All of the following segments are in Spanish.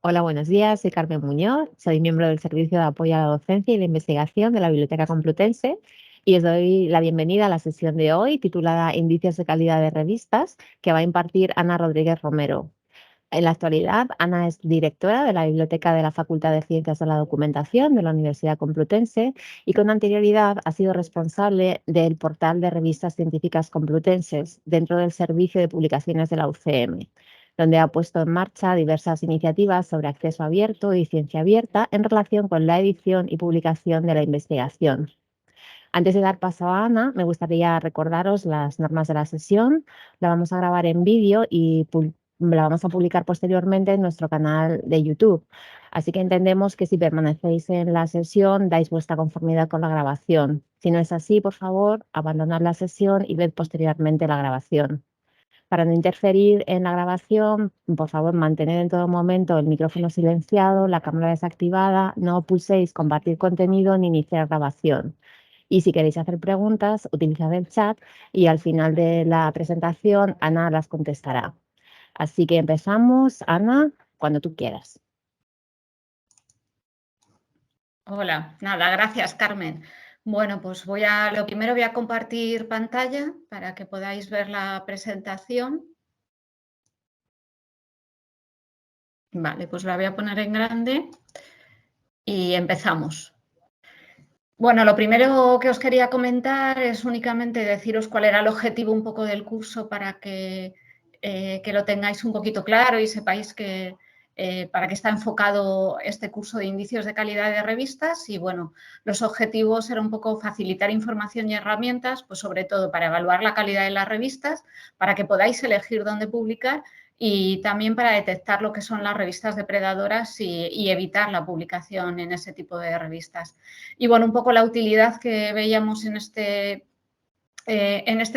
Hola, buenos días. Soy Carmen Muñoz, soy miembro del Servicio de Apoyo a la Docencia y la Investigación de la Biblioteca Complutense y os doy la bienvenida a la sesión de hoy titulada Indicios de calidad de revistas que va a impartir Ana Rodríguez Romero. En la actualidad, Ana es directora de la Biblioteca de la Facultad de Ciencias de la Documentación de la Universidad Complutense y con anterioridad ha sido responsable del portal de revistas científicas complutenses dentro del Servicio de Publicaciones de la UCM, donde ha puesto en marcha diversas iniciativas sobre acceso abierto y ciencia abierta en relación con la edición y publicación de la investigación. Antes de dar paso a Ana, me gustaría recordaros las normas de la sesión. La vamos a grabar en vídeo y la vamos a publicar posteriormente en nuestro canal de YouTube. Así que entendemos que si permanecéis en la sesión, dais vuestra conformidad con la grabación. Si no es así, por favor, abandonad la sesión y ved posteriormente la grabación. Para no interferir en la grabación, por favor, mantened en todo momento el micrófono silenciado, la cámara desactivada, no pulséis compartir contenido ni iniciar grabación. Y si queréis hacer preguntas, utilizad el chat y al final de la presentación Ana las contestará. Así que empezamos. Ana, cuando tú quieras. Hola, nada, gracias Carmen. Bueno, pues lo primero voy a compartir pantalla para que podáis ver la presentación. Vale, pues la voy a poner en grande y empezamos. Bueno, lo primero que os quería comentar es únicamente deciros cuál era el objetivo un poco del curso para que lo tengáis un poquito claro y sepáis para qué está enfocado este curso de indicios de calidad de revistas. Y bueno, los objetivos eran un poco facilitar información y herramientas, pues sobre todo para evaluar la calidad de las revistas, para que podáis elegir dónde publicar y también para detectar lo que son las revistas depredadoras y evitar la publicación en ese tipo de revistas. Y bueno, un poco la utilidad que veíamos en este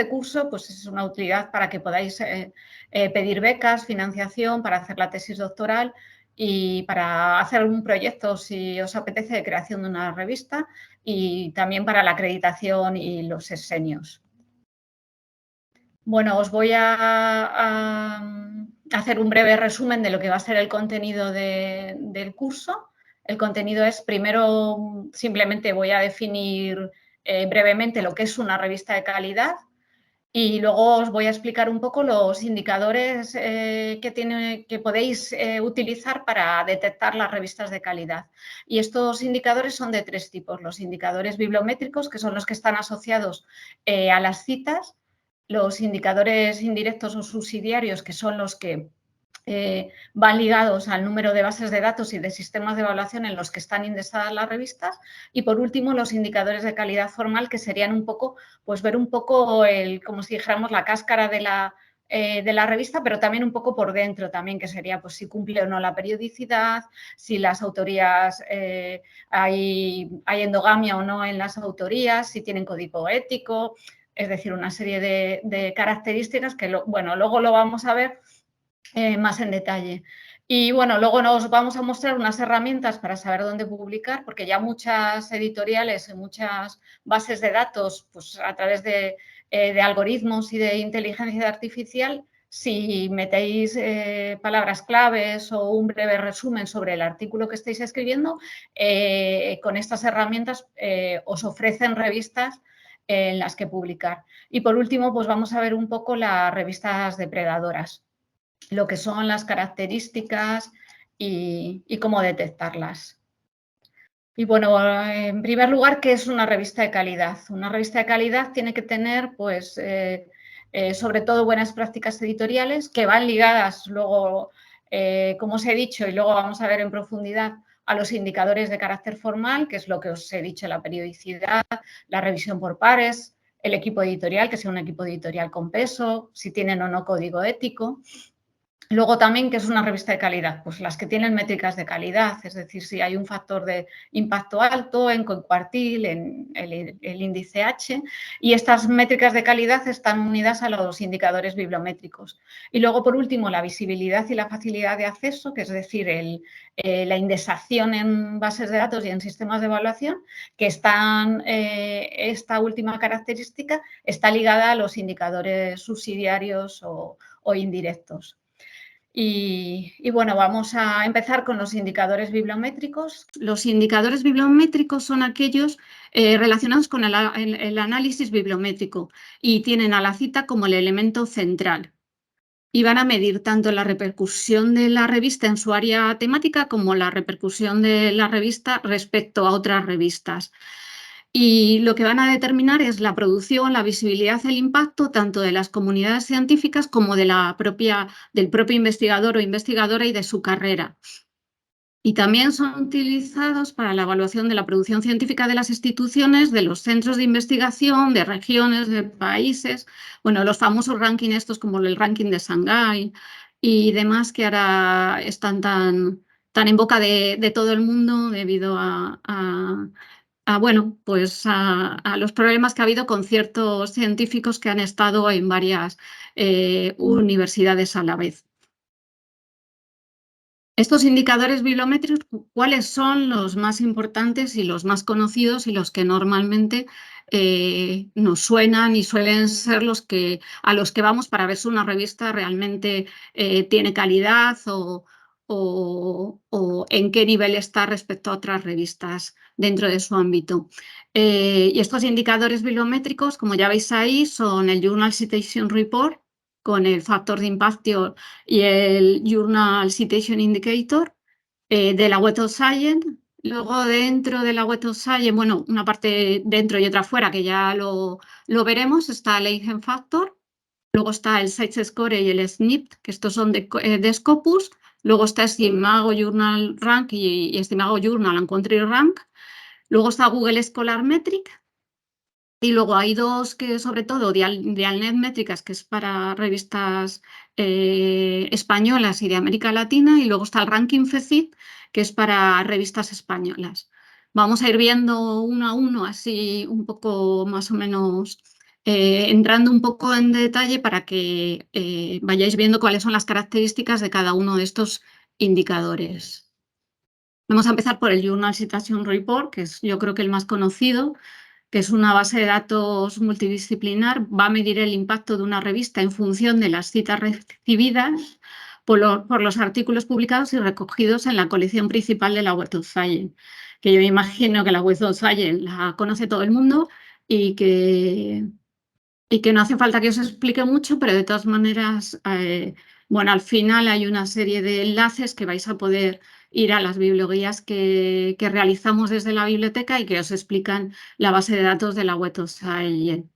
curso, pues es una utilidad para que podáis pedir becas, financiación para hacer la tesis doctoral y para hacer un proyecto, si os apetece, de creación de una revista y también para la acreditación y los sexenios. Bueno, os voy a hacer un breve resumen de lo que va a ser el contenido del curso. El contenido es, primero, simplemente voy a definir brevemente lo que es una revista de calidad y luego os voy a explicar un poco los indicadores que podéis utilizar para detectar las revistas de calidad. Y estos indicadores son de tres tipos. Los indicadores bibliométricos, que son los que están asociados a las citas, los indicadores indirectos o subsidiarios, que son los que van ligados al número de bases de datos y de sistemas de evaluación en los que están indexadas las revistas. Y por último, los indicadores de calidad formal, que serían un poco, pues ver un poco como si dijéramos la cáscara de la revista, pero también un poco por dentro también, que sería pues si cumple o no la periodicidad, si las autorías, hay endogamia o no en las autorías, si tienen código ético, es decir, una serie de características que, luego lo vamos a ver más en detalle. Y bueno, luego nos vamos a mostrar unas herramientas para saber dónde publicar, porque ya muchas editoriales y muchas bases de datos, pues a través de algoritmos y de inteligencia artificial, si metéis palabras claves o un breve resumen sobre el artículo que estáis escribiendo, con estas herramientas os ofrecen revistas en las que publicar. Y por último, pues vamos a ver un poco las revistas depredadoras, lo que son las características y cómo detectarlas. Y bueno, en primer lugar, ¿qué es una revista de calidad? Una revista de calidad tiene que tener, pues, sobre todo buenas prácticas editoriales que van ligadas luego, como os he dicho, y luego vamos a ver en profundidad, a los indicadores de carácter formal, que es lo que os he dicho, la periodicidad, la revisión por pares, el equipo editorial, que sea un equipo editorial con peso, si tienen o no código ético. Luego también, ¿qué es una revista de calidad? Pues las que tienen métricas de calidad, es decir, si hay un factor de impacto alto en cuartil, en el índice H, y estas métricas de calidad están unidas a los indicadores bibliométricos. Y luego, por último, la visibilidad y la facilidad de acceso, que es decir, la indexación en bases de datos y en sistemas de evaluación, que esta última característica está ligada a los indicadores subsidiarios o indirectos. Y bueno, vamos a empezar con los indicadores bibliométricos. Los indicadores bibliométricos son aquellos relacionados con el análisis bibliométrico y tienen a la cita como el elemento central. Y van a medir tanto la repercusión de la revista en su área temática como la repercusión de la revista respecto a otras revistas. Y lo que van a determinar es la producción, la visibilidad, el impacto tanto de las comunidades científicas como del propio investigador o investigadora y de su carrera. Y también son utilizados para la evaluación de la producción científica de las instituciones, de los centros de investigación, de regiones, de países, bueno, los famosos rankings estos como el ranking de Shanghái y demás que ahora están tan en boca de todo el mundo debido bueno, pues a los problemas que ha habido con ciertos científicos que han estado en varias universidades a la vez. Estos indicadores bibliométricos, ¿cuáles son los más importantes y los más conocidos y los que normalmente nos suenan y suelen ser a los que vamos para ver si una revista realmente tiene calidad o en qué nivel está respecto a otras revistas dentro de su ámbito? Y estos indicadores bibliométricos, como ya veis ahí, son el Journal Citation Report con el factor de impacto y el Journal Citation Indicator de la Web of Science. Luego dentro de la Web of Science, bueno, una parte dentro y otra fuera, que ya lo veremos, está el Eigen Factor. Luego está el Site Score y el SNP, que estos son de Scopus. Luego está Estimago Journal Rank y Estimago Journal and Country Rank. Luego está Google Scholar Metric. Y luego hay dos que, sobre todo, Dialnet Métricas, que es para revistas españolas y de América Latina, y luego está el Ranking FECIT, que es para revistas españolas. Vamos a ir viendo uno a uno, así un poco más o menos, entrando un poco en detalle para que vayáis viendo cuáles son las características de cada uno de estos indicadores. Vamos a empezar por el Journal Citation Report, que es yo creo que el más conocido, que es una base de datos multidisciplinar, va a medir el impacto de una revista en función de las citas recibidas por los artículos publicados y recogidos en la colección principal de la Web of Science, que yo imagino que la Web of Science la conoce todo el mundo y que no hace falta que os explique mucho, pero de todas maneras, bueno, al final hay una serie de enlaces que vais a poder ir a las biblioguías que realizamos desde la biblioteca y que os explican la base de datos de la Web of Science.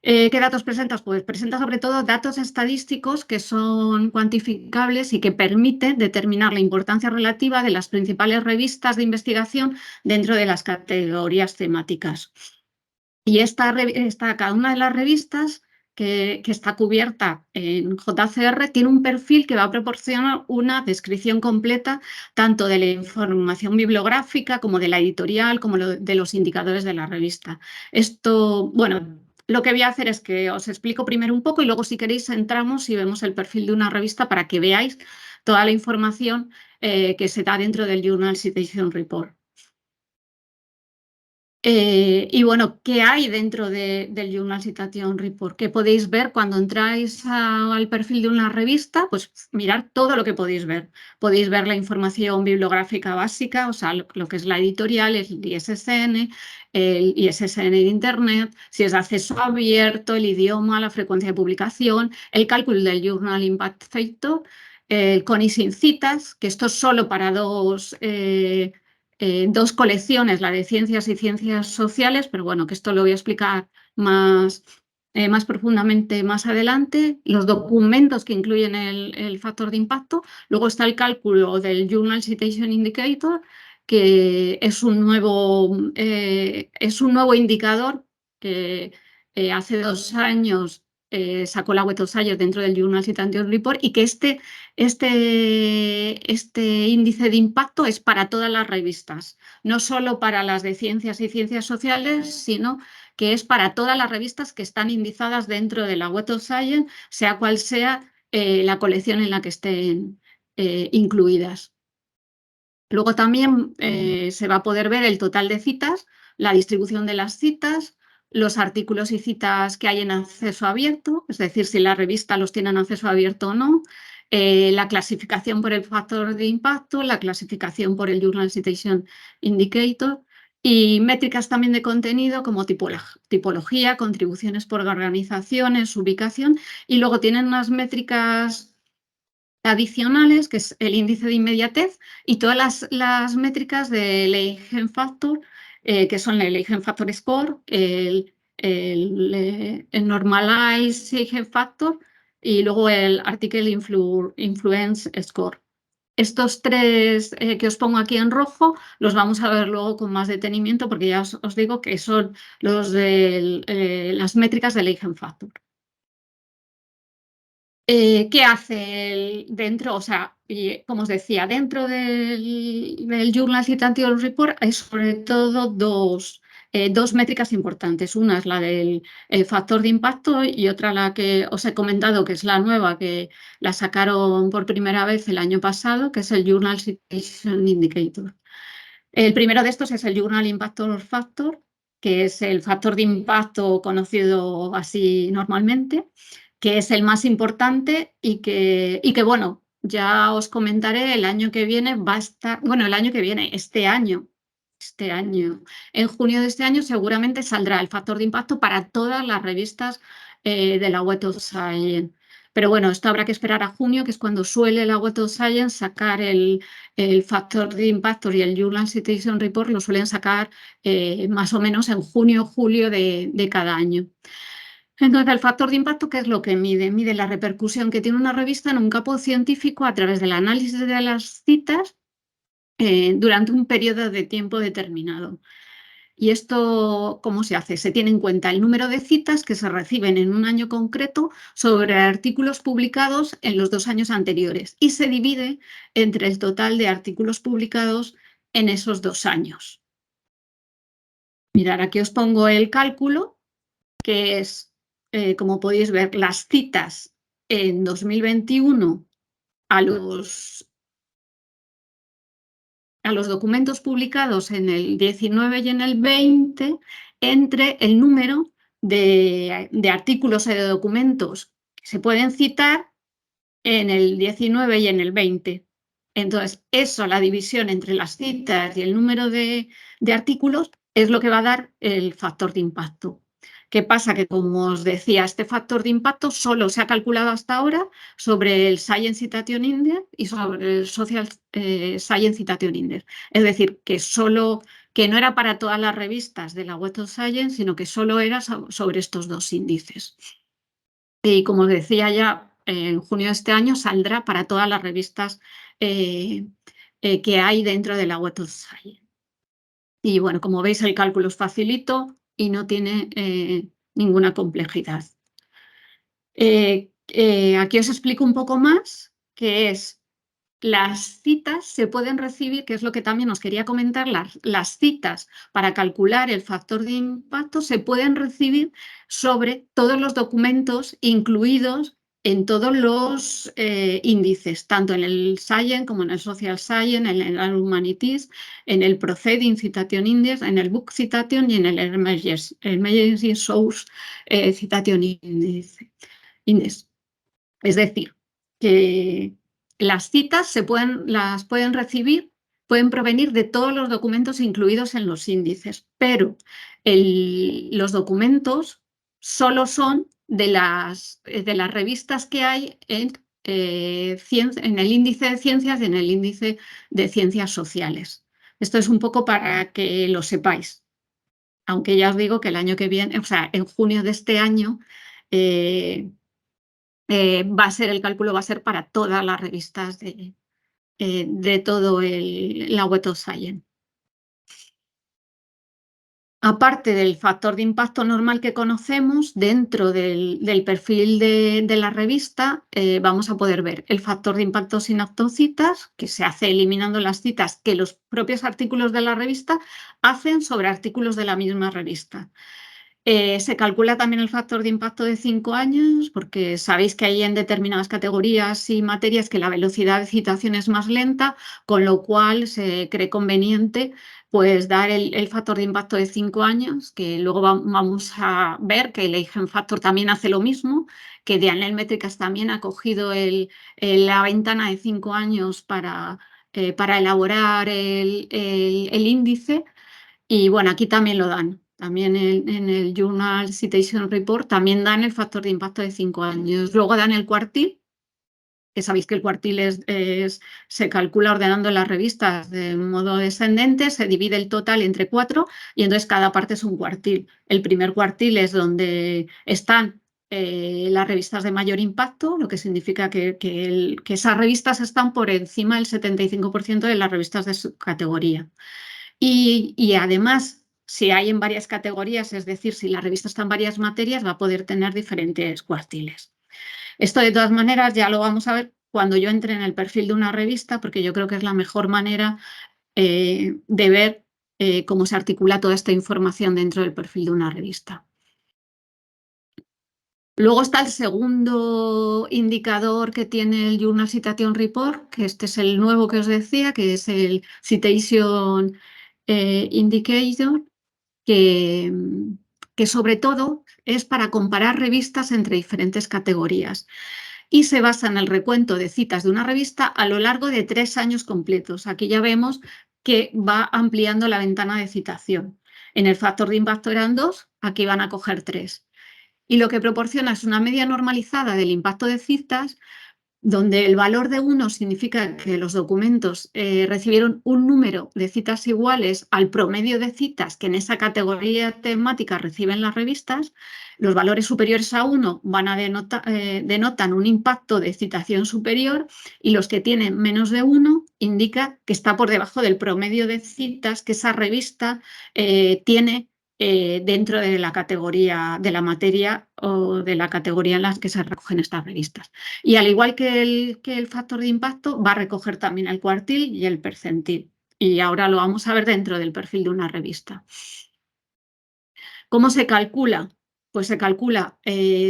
¿Qué datos presentas? Pues presenta sobre todo datos estadísticos que son cuantificables y que permiten determinar la importancia relativa de las principales revistas de investigación dentro de las categorías temáticas. Y cada una de las revistas que está cubierta en JCR tiene un perfil que va a proporcionar una descripción completa tanto de la información bibliográfica como de la editorial, como de los indicadores de la revista. Esto, bueno, lo que voy a hacer es que os explico primero un poco y luego si queréis entramos y vemos el perfil de una revista para que veáis toda la información que se da dentro del Journal Citation Report. Y bueno, ¿qué hay dentro del Journal Citation Report? ¿Qué podéis ver cuando entráis al perfil de una revista? Pues mirar todo lo que podéis ver. Podéis ver la información bibliográfica básica, o sea, lo que es la editorial, el ISSN de Internet, si es de acceso abierto, el idioma, la frecuencia de publicación, el cálculo del Journal Impact Factor, con y sin citas, que esto es solo para dos colecciones, la de ciencias y ciencias sociales, pero bueno, que esto lo voy a explicar más profundamente más adelante, los documentos que incluyen el factor de impacto, luego está el cálculo del Journal Citation Indicator, que es un nuevo indicador que hace 2 años sacó la Web of Science dentro del Journal Citation Report y que este índice de impacto es para todas las revistas, no solo para las de ciencias y ciencias sociales, sino que es para todas las revistas que están indizadas dentro de la Web of Science, sea cual sea la colección en la que estén incluidas. Luego también se va a poder ver el total de citas, la distribución de las citas, los artículos y citas que hay en acceso abierto, es decir, si la revista los tiene en acceso abierto o no, la clasificación por el factor de impacto, la clasificación por el Journal Citation Indicator y métricas también de contenido como tipología, contribuciones por organizaciones, ubicación, y luego tienen unas métricas adicionales, que es el índice de inmediatez y todas las métricas del Eigen Factor, que son el Eigen Factor Score, el Normalized Eigen Factor y luego el Article Influence Score. Estos tres que os pongo aquí en rojo los vamos a ver luego con más detenimiento porque ya os digo que son los de las métricas del Eigen Factor. ¿Qué hace dentro? O sea, como os decía, dentro del Journal Citation Report hay sobre todo dos métricas importantes. Una es la del factor de impacto y otra la que os he comentado, que es la nueva, que la sacaron por primera vez el año pasado, que es el Journal Citation Indicator. El primero de estos es el Journal Impactor Factor, que es el factor de impacto conocido así normalmente, que es el más importante y que bueno, ya os comentaré, el año que viene va a estar, bueno, el año que viene, este año, en junio de este año seguramente saldrá el factor de impacto para todas las revistas de la Web of Science. Pero bueno, esto habrá que esperar a junio, que es cuando suele la Web of Science sacar el factor de impacto y el Journal Citation Report lo suelen sacar más o menos en junio o julio de cada año. Entonces, el factor de impacto, ¿qué es lo que mide? Mide la repercusión que tiene una revista en un campo científico a través del análisis de las citas durante un periodo de tiempo determinado. ¿Y esto cómo se hace? Se tiene en cuenta el número de citas que se reciben en un año concreto sobre artículos publicados en los 2 años anteriores y se divide entre el total de artículos publicados en esos 2 años. Mirad, aquí os pongo el cálculo, que es, como podéis ver, las citas en 2021 a los documentos publicados en el 19 y en el 20 entre el número de artículos y de documentos que se pueden citar en el 19 y en el 20. Entonces, eso, la división entre las citas y el número de artículos, es lo que va a dar el factor de impacto. ¿Qué pasa? Que, como os decía, este factor de impacto solo se ha calculado hasta ahora sobre el Science Citation Index y sobre el Social Science Citation Index. Es decir, que no era para todas las revistas de la Web of Science, sino que solo era sobre estos dos índices. Y como os decía ya, en junio de este año saldrá para todas las revistas que hay dentro de la Web of Science. Y bueno, como veis, el cálculo es facilito y no tiene ninguna complejidad. Aquí os explico un poco más, que es las citas se pueden recibir, que es lo que también os quería comentar, las citas para calcular el factor de impacto se pueden recibir sobre todos los documentos incluidos en todos los índices, tanto en el Science como en el Social Science, en el Humanities, en el Proceeding Citation Index, en el Book Citation y en el Emergency Source Citation Index. Es decir, que las citas las pueden recibir, pueden provenir de todos los documentos incluidos en los índices, pero los documentos solo son de las revistas que hay en el índice de ciencias y en el índice de ciencias sociales. Esto es un poco para que lo sepáis, aunque ya os digo que el año que viene, o sea, en junio de este año, el cálculo va a ser para todas las revistas de todo la Web of Science. Aparte del factor de impacto normal que conocemos, dentro del perfil de la revista vamos a poder ver el factor de impacto sin autocitas, que se hace eliminando las citas que los propios artículos de la revista hacen sobre artículos de la misma revista. Se calcula también el factor de impacto de 5 años, porque sabéis que hay en determinadas categorías y materias que la velocidad de citación es más lenta, con lo cual se cree conveniente pues, dar el factor de impacto de 5 años, que luego vamos a ver que el Eigen Factor también hace lo mismo, que Dianel Métricas también ha cogido la ventana de 5 años para elaborar el índice. Y bueno, aquí también lo dan. También en el Journal Citation Report también dan el factor de impacto de 5 años. Luego dan el cuartil, que sabéis que el cuartil se calcula ordenando las revistas de modo descendente, se divide el total entre 4 y entonces cada parte es un cuartil. El primer cuartil es donde están las revistas de mayor impacto, lo que significa que esas revistas están por encima del 75% de las revistas de su categoría. Y además, si hay en varias categorías, es decir, si la revista está en varias materias, va a poder tener diferentes cuartiles. Esto, de todas maneras, ya lo vamos a ver cuando yo entre en el perfil de una revista, porque yo creo que es la mejor manera de ver cómo se articula toda esta información dentro del perfil de una revista. Luego está el segundo indicador que tiene el Journal Citation Report, que este es el nuevo que os decía, que es el Citation Indicator, que sobre todo es para comparar revistas entre diferentes categorías y se basa en el recuento de citas de una revista a lo largo de 3 años completos. Aquí ya vemos que va ampliando la ventana de citación. En el factor de impacto eran 2, aquí van a coger 3. Y lo que proporciona es una media normalizada del impacto de citas, donde el valor de 1 significa que los documentos recibieron un número de citas iguales al promedio de citas que en esa categoría temática reciben las revistas. Los valores superiores a 1 denotan un impacto de citación superior y los que tienen menos de 1 indica que está por debajo del promedio de citas que esa revista tiene dentro de la categoría de la materia o de la categoría en la que se recogen estas revistas. Y al igual que el factor de impacto, va a recoger también el cuartil y el percentil. Y ahora lo vamos a ver dentro del perfil de una revista. ¿Cómo se calcula? Pues se calcula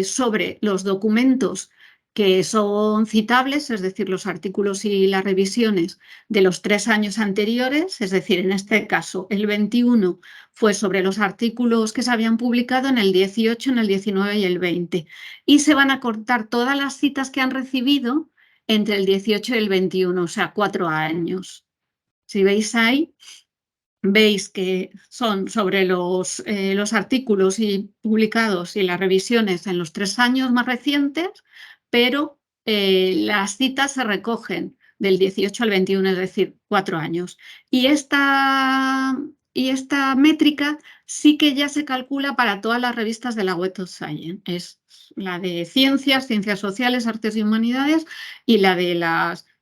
sobre los documentos que son citables, es decir, los artículos y las revisiones de los 3 años anteriores, es decir, en este caso el 21 fue sobre los artículos que se habían publicado en el 18, en el 19 y el 20. Y se van a cortar todas las citas que han recibido entre el 18 y el 21, o sea, 4 años. Si veis ahí, veis que son sobre los artículos publicados y las revisiones en los 3 años más recientes, pero las citas se recogen del 18 al 21, es decir, 4 años. Y esta métrica sí que ya se calcula para todas las revistas de la Web of Science. Es la de ciencias, ciencias sociales, artes y humanidades y la de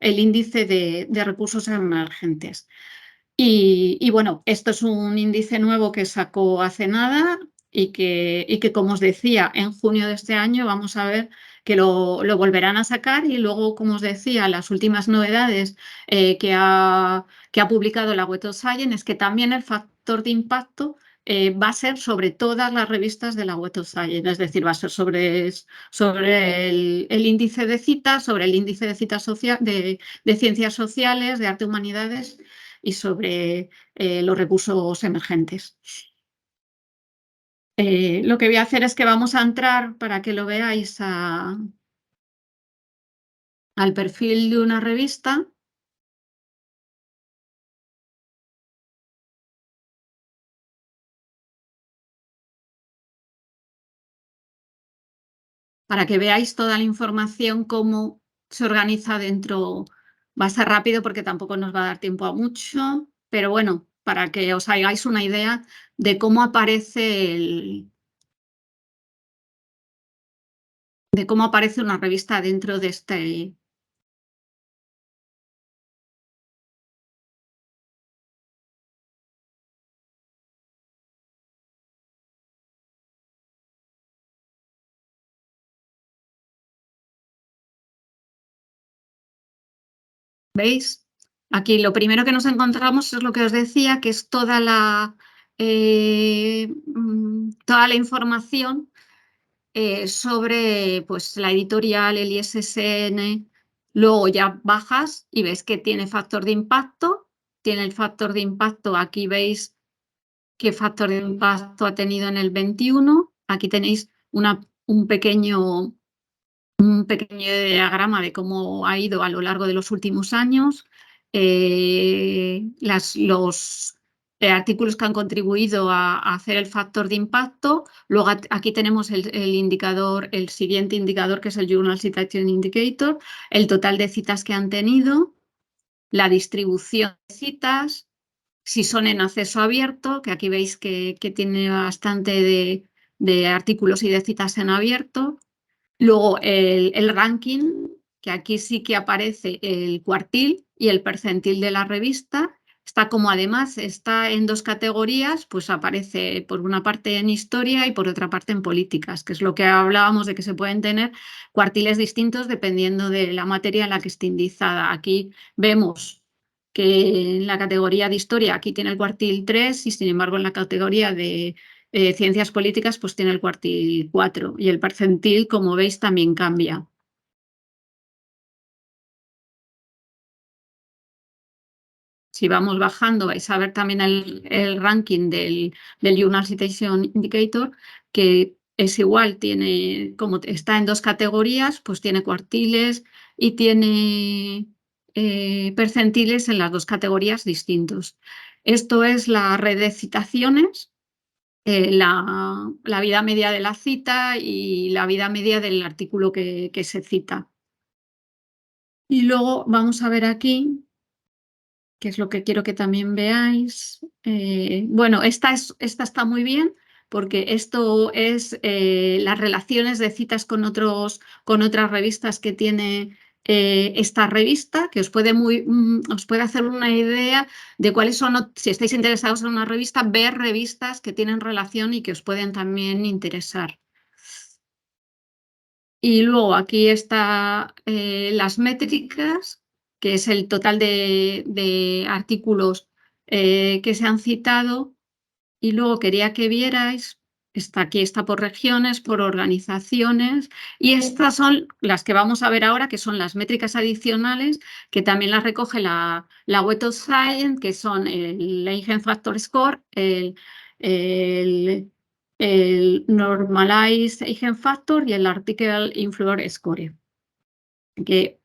el índice de recursos emergentes. Y bueno, esto es un índice nuevo que sacó hace nada y que, como os decía, en junio de este año vamos a ver que lo volverán a sacar y luego, como os decía, las últimas novedades que ha publicado la Web of Science es que también el factor de impacto va a ser sobre todas las revistas de la Web of Science, es decir, va a ser sobre el índice de citas, sobre el índice de citas de ciencias sociales, de arte y humanidades y sobre los recursos emergentes. Lo que voy a hacer es que vamos a entrar para que lo veáis al perfil de una revista. Para que veáis toda la información, cómo se organiza dentro. Va a ser rápido porque tampoco nos va a dar tiempo a mucho, pero bueno, para que os hagáis una idea de cómo aparece una revista dentro de este. ¿Veis? Aquí lo primero que nos encontramos es lo que os decía, que es toda la toda la información sobre pues, la editorial, el ISSN. Luego ya bajas y ves que tiene factor de impacto. Tiene el factor de impacto, aquí veis qué factor de impacto ha tenido en el 21. Aquí tenéis un pequeño diagrama de cómo ha ido a lo largo de los últimos años. Los artículos que han contribuido a hacer el factor de impacto. Luego aquí tenemos el siguiente indicador, que es el Journal Citation Indicator, el total de citas que han tenido, la distribución de citas, si son en acceso abierto, que aquí veis que tiene bastante de artículos y de citas en abierto. Luego el ranking, que aquí sí que aparece el cuartil y el percentil de la revista. Está como además está en dos categorías, pues aparece por una parte en historia y por otra parte en políticas, que es lo que hablábamos de que se pueden tener cuartiles distintos dependiendo de la materia en la que esté indizada. Aquí vemos que en la categoría de historia aquí tiene el cuartil 3 y sin embargo en la categoría de ciencias políticas pues tiene el cuartil 4 y el percentil, como veis, también cambia. Si vamos bajando vais a ver también el ranking del Journal Citation Indicator, que es igual, como está en dos categorías, pues tiene cuartiles y tiene percentiles en las dos categorías distintos. Esto es la red de citaciones. La vida media de la cita y la vida media del artículo que se cita. Y luego vamos a ver aquí, que es lo que quiero que también veáis. Bueno, esta está muy bien porque esto es las relaciones de citas con otras revistas que tiene esta revista, que os puede hacer una idea de cuáles son, si estáis interesados en una revista, ver revistas que tienen relación y que os pueden también interesar. Y luego aquí está las métricas, que es el total de artículos que se han citado. Y luego quería que vierais, aquí está por regiones, por organizaciones, y estas son las que vamos a ver ahora, que son las métricas adicionales, que también las recoge la Web of Science, que son el Eigen Factor Score, el Normalized Eigen Factor y el Article Influence Score, que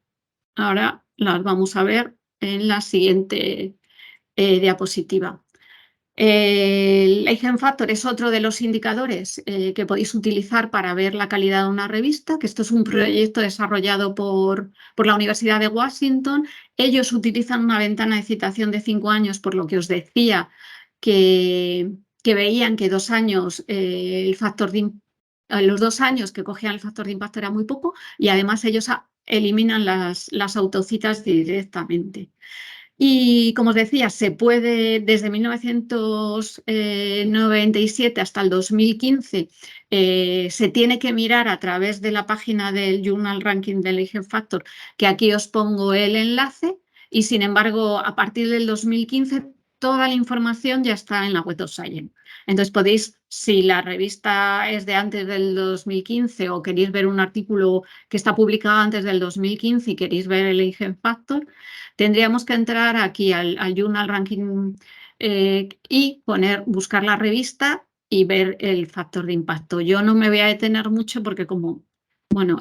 ahora las vamos a ver en la siguiente diapositiva. El Eigen Factor es otro de los indicadores que podéis utilizar para ver la calidad de una revista, que esto es un proyecto desarrollado por la Universidad de Washington. Ellos utilizan una ventana de citación de 5 años, por lo que os decía que veían que 2 años los 2 años que cogían el factor de impacto era muy poco y además ellos eliminan las autocitas directamente. Y como os decía, se puede, desde 1997 hasta el 2015, se tiene que mirar a través de la página del Journal Ranking del Eigen Factor, que aquí os pongo el enlace, y sin embargo, a partir del 2015, toda la información ya está en la Web of Science. Entonces podéis, si la revista es de antes del 2015 o queréis ver un artículo que está publicado antes del 2015 y queréis ver el Eigen Factor, tendríamos que entrar aquí al Journal Ranking y buscar la revista y ver el factor de impacto. Yo no me voy a detener mucho porque como, bueno,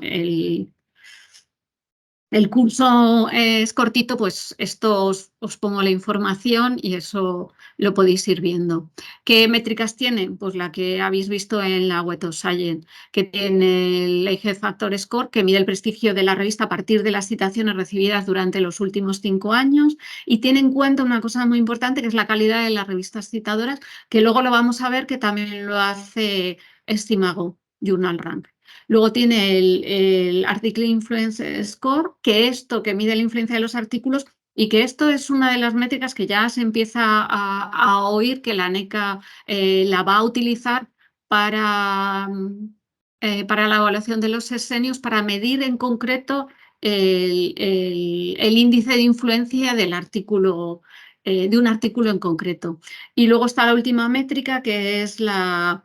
el curso es cortito, pues esto os pongo la información y eso lo podéis ir viendo. ¿Qué métricas tienen? Pues la que habéis visto en la Web of Science, que tiene el Eigen Factor Score, que mide el prestigio de la revista a partir de las citaciones recibidas durante los últimos 5 años y tiene en cuenta una cosa muy importante, que es la calidad de las revistas citadoras, que luego lo vamos a ver que también lo hace Estimago Journal Rank. Luego tiene el Article Influence Score, que mide la influencia de los artículos y que esto es una de las métricas que ya se empieza a oír que la ANECA la va a utilizar para la evaluación de los sexenios, para medir en concreto el índice de influencia del artículo de un artículo en concreto. Y luego está la última métrica, que es la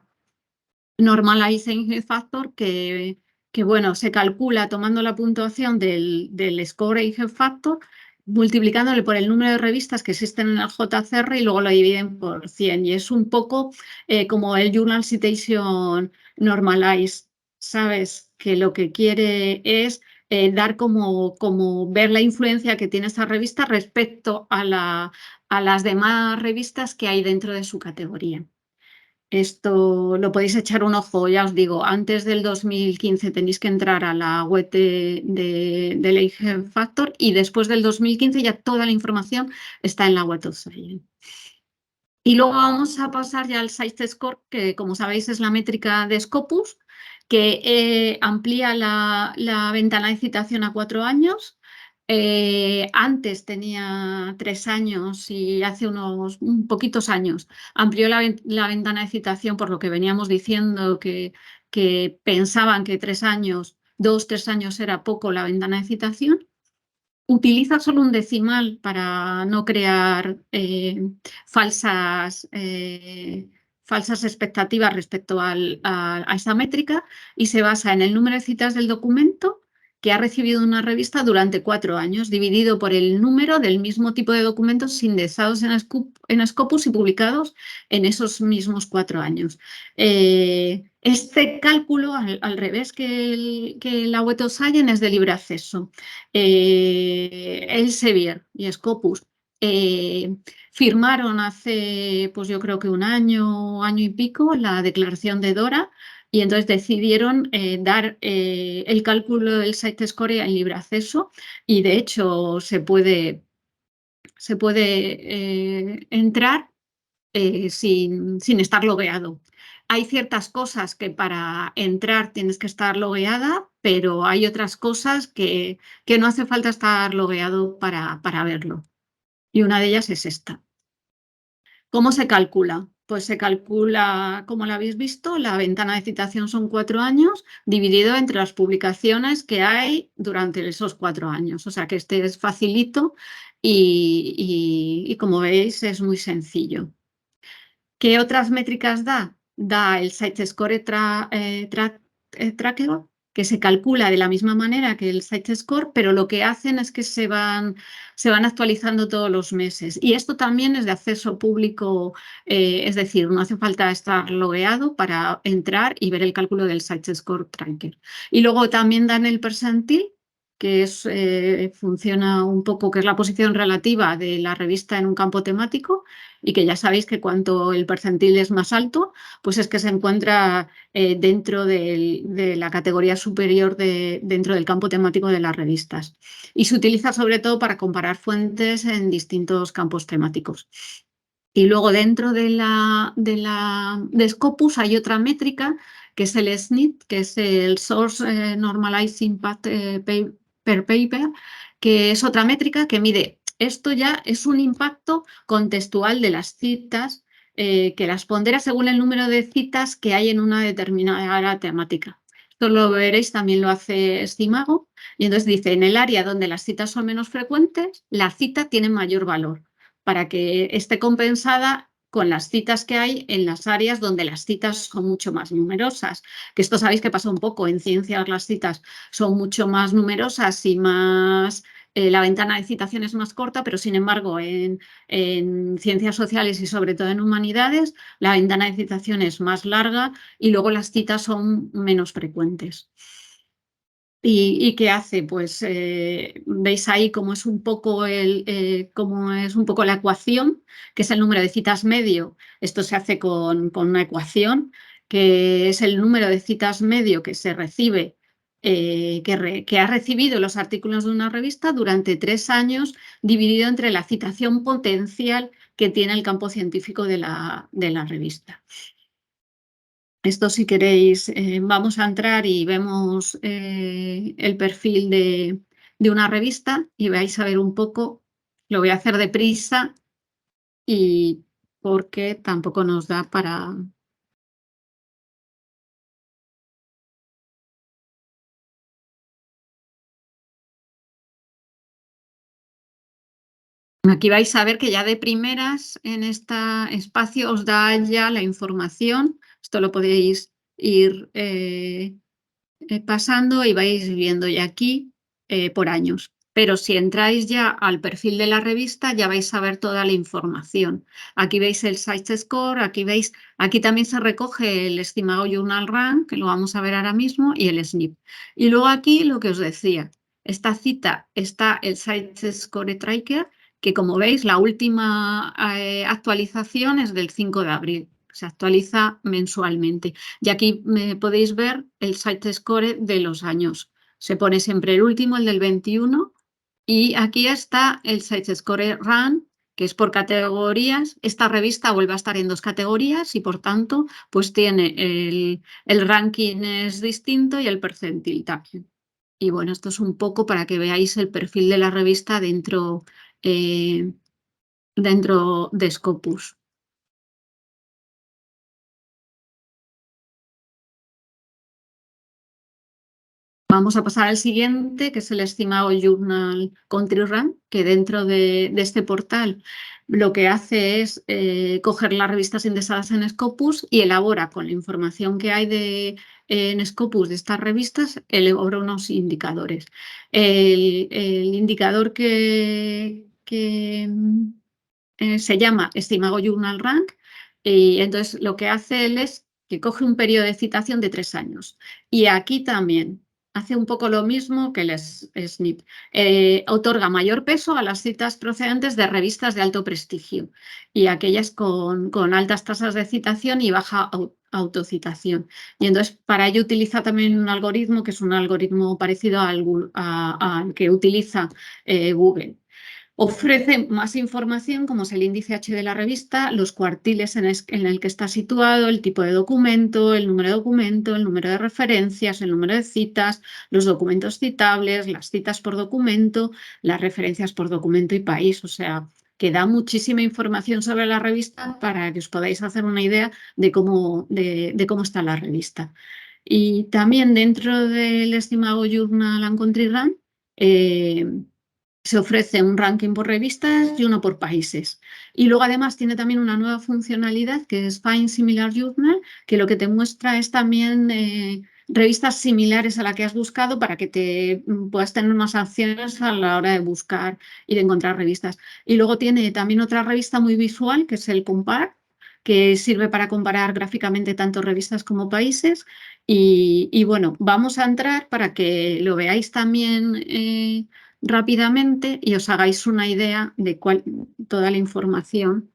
Normalizing Factor, que bueno, se calcula tomando la puntuación del Score Age Factor, multiplicándole por el número de revistas que existen en el JCR y luego lo dividen por 100. Y es un poco como el Journal Citation Normalize, ¿sabes? Que lo que quiere es dar como ver la influencia que tiene esta revista respecto a las demás revistas que hay dentro de su categoría. Esto lo podéis echar un ojo, ya os digo, antes del 2015 tenéis que entrar a la web del Age Factor y después del 2015 ya toda la información está en la web de Science. Y luego vamos a pasar ya al Site Score, que como sabéis es la métrica de Scopus, que amplía la ventana de citación a 4 años. Antes tenía 3 años y hace unos poquitos años amplió la ventana de citación, por lo que veníamos diciendo que pensaban que 3 años, 2, 3 años era poco la ventana de citación. Utiliza solo un decimal para no crear falsas expectativas respecto a esa métrica y se basa en el número de citas del documento que ha recibido una revista durante 4 años, dividido por el número del mismo tipo de documentos indexados en Scopus y publicados en esos mismos 4 años. Este cálculo, al revés que la Web of Science, es de libre acceso. Elsevier y Scopus firmaron hace, pues yo creo que un año y pico, la declaración de DORA, y entonces decidieron dar el cálculo del Site Score en libre acceso, y de hecho se puede entrar sin estar logueado. Hay ciertas cosas que para entrar tienes que estar logueada, pero hay otras cosas que no hace falta estar logueado para verlo. Y una de ellas es esta. ¿Cómo se calcula? Pues se calcula, como lo habéis visto, la ventana de citación son 4 años, dividido entre las publicaciones que hay durante esos 4 años. O sea que este es facilito y como veis es muy sencillo. ¿Qué otras métricas da? Da el Site Score Tracker, que se calcula de la misma manera que el Site Score, pero lo que hacen es que se van actualizando todos los meses. Y esto también es de acceso público, es decir, no hace falta estar logueado para entrar y ver el cálculo del Site Score Tracker. Y luego también dan el percentil, que funciona un poco, que es la posición relativa de la revista en un campo temático, y que ya sabéis que cuanto el percentil es más alto, pues es que se encuentra dentro de la categoría superior dentro del campo temático de las revistas. Y se utiliza sobre todo para comparar fuentes en distintos campos temáticos. Y luego dentro de Scopus hay otra métrica, que es el SNIT, que es el Source Normalized Impact per Paper, que es otra métrica que mide. Esto ya es un impacto contextual de las citas, que las pondera según el número de citas que hay en una determinada temática. Esto lo veréis, también lo hace Stimago, y entonces dice, en el área donde las citas son menos frecuentes, la cita tiene mayor valor, para que esté compensada con las citas que hay en las áreas donde las citas son mucho más numerosas. Que esto sabéis que pasa un poco, en ciencias las citas son mucho más numerosas y más... la ventana de citación es más corta, pero sin embargo en ciencias sociales y sobre todo en humanidades la ventana de citación es más larga y luego las citas son menos frecuentes. ¿Y qué hace? Pues veis ahí cómo es un poco la ecuación, que es el número de citas medio. Esto se hace con una ecuación, que es el número de citas medio que se recibe, que ha recibido los artículos de una revista durante 3 años, dividido entre la citación potencial que tiene el campo científico de la revista. Esto, si queréis, vamos a entrar y vemos el perfil de una revista y vais a ver un poco. Lo voy a hacer deprisa y porque tampoco nos da para... Aquí vais a ver que ya de primeras en este espacio os da ya la información. Esto lo podéis ir pasando y vais viendo ya aquí por años. Pero si entráis ya al perfil de la revista, ya vais a ver toda la información. Aquí veis el Site Score, aquí también se recoge el estimado Journal Rank, que lo vamos a ver ahora mismo, y el SNP. Y luego aquí lo que os decía, esta cita está el Site Score Tracker, que como veis la última actualización es del 5 de abril. Se actualiza mensualmente. Y aquí podéis ver el site score de los años. Se pone siempre el último, el del 21, y aquí está el site score run, que es por categorías. Esta revista vuelve a estar en 2 categorías y por tanto pues tiene el ranking es distinto y el percentil también. Y bueno, esto es un poco para que veáis el perfil de la revista dentro de Scopus. Vamos a pasar al siguiente, que es el estimado Journal Country Rank, que dentro de este portal lo que hace es coger las revistas indexadas en Scopus y elabora con la información que hay en Scopus de estas revistas, elabora unos indicadores. El indicador que se llama estimado Journal Rank, y entonces lo que hace él es que coge un periodo de citación de 3 años. Y aquí también hace un poco lo mismo que el SNP. Otorga mayor peso a las citas procedentes de revistas de alto prestigio y aquellas con altas tasas de citación y baja autocitación. Y entonces para ello utiliza también un algoritmo que es un algoritmo parecido al que utiliza Google. Ofrece más información, como es el índice H de la revista, los cuartiles en el que está situado, el tipo de documento, el número de documento, el número de referencias, el número de citas, los documentos citables, las citas por documento, las referencias por documento y país. O sea, que da muchísima información sobre la revista para que os podáis hacer una idea de cómo está la revista. Y también dentro del estimado Journal and Country Rank, se ofrece un ranking por revistas y uno por países. Y luego además tiene también una nueva funcionalidad que es Find Similar Journal, que lo que te muestra es también revistas similares a la que has buscado para que te puedas tener más opciones a la hora de buscar y de encontrar revistas. Y luego tiene también otra revista muy visual que es el Compare, que sirve para comparar gráficamente tanto revistas como países. Y bueno, vamos a entrar para que lo veáis también rápidamente y os hagáis una idea de toda la información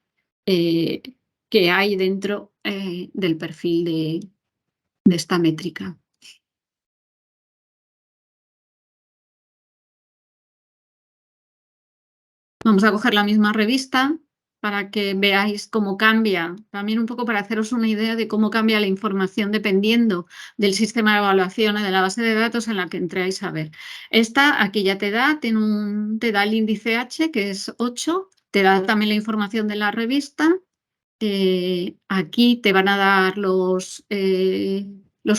que hay dentro del perfil de esta métrica. Vamos a coger la misma revista para que veáis cómo cambia, también un poco para haceros una idea de cómo cambia la información dependiendo del sistema de evaluación y de la base de datos en la que entréis a ver. Esta aquí ya te da el índice H, que es 8, te da también la información de la revista. Aquí te van a dar los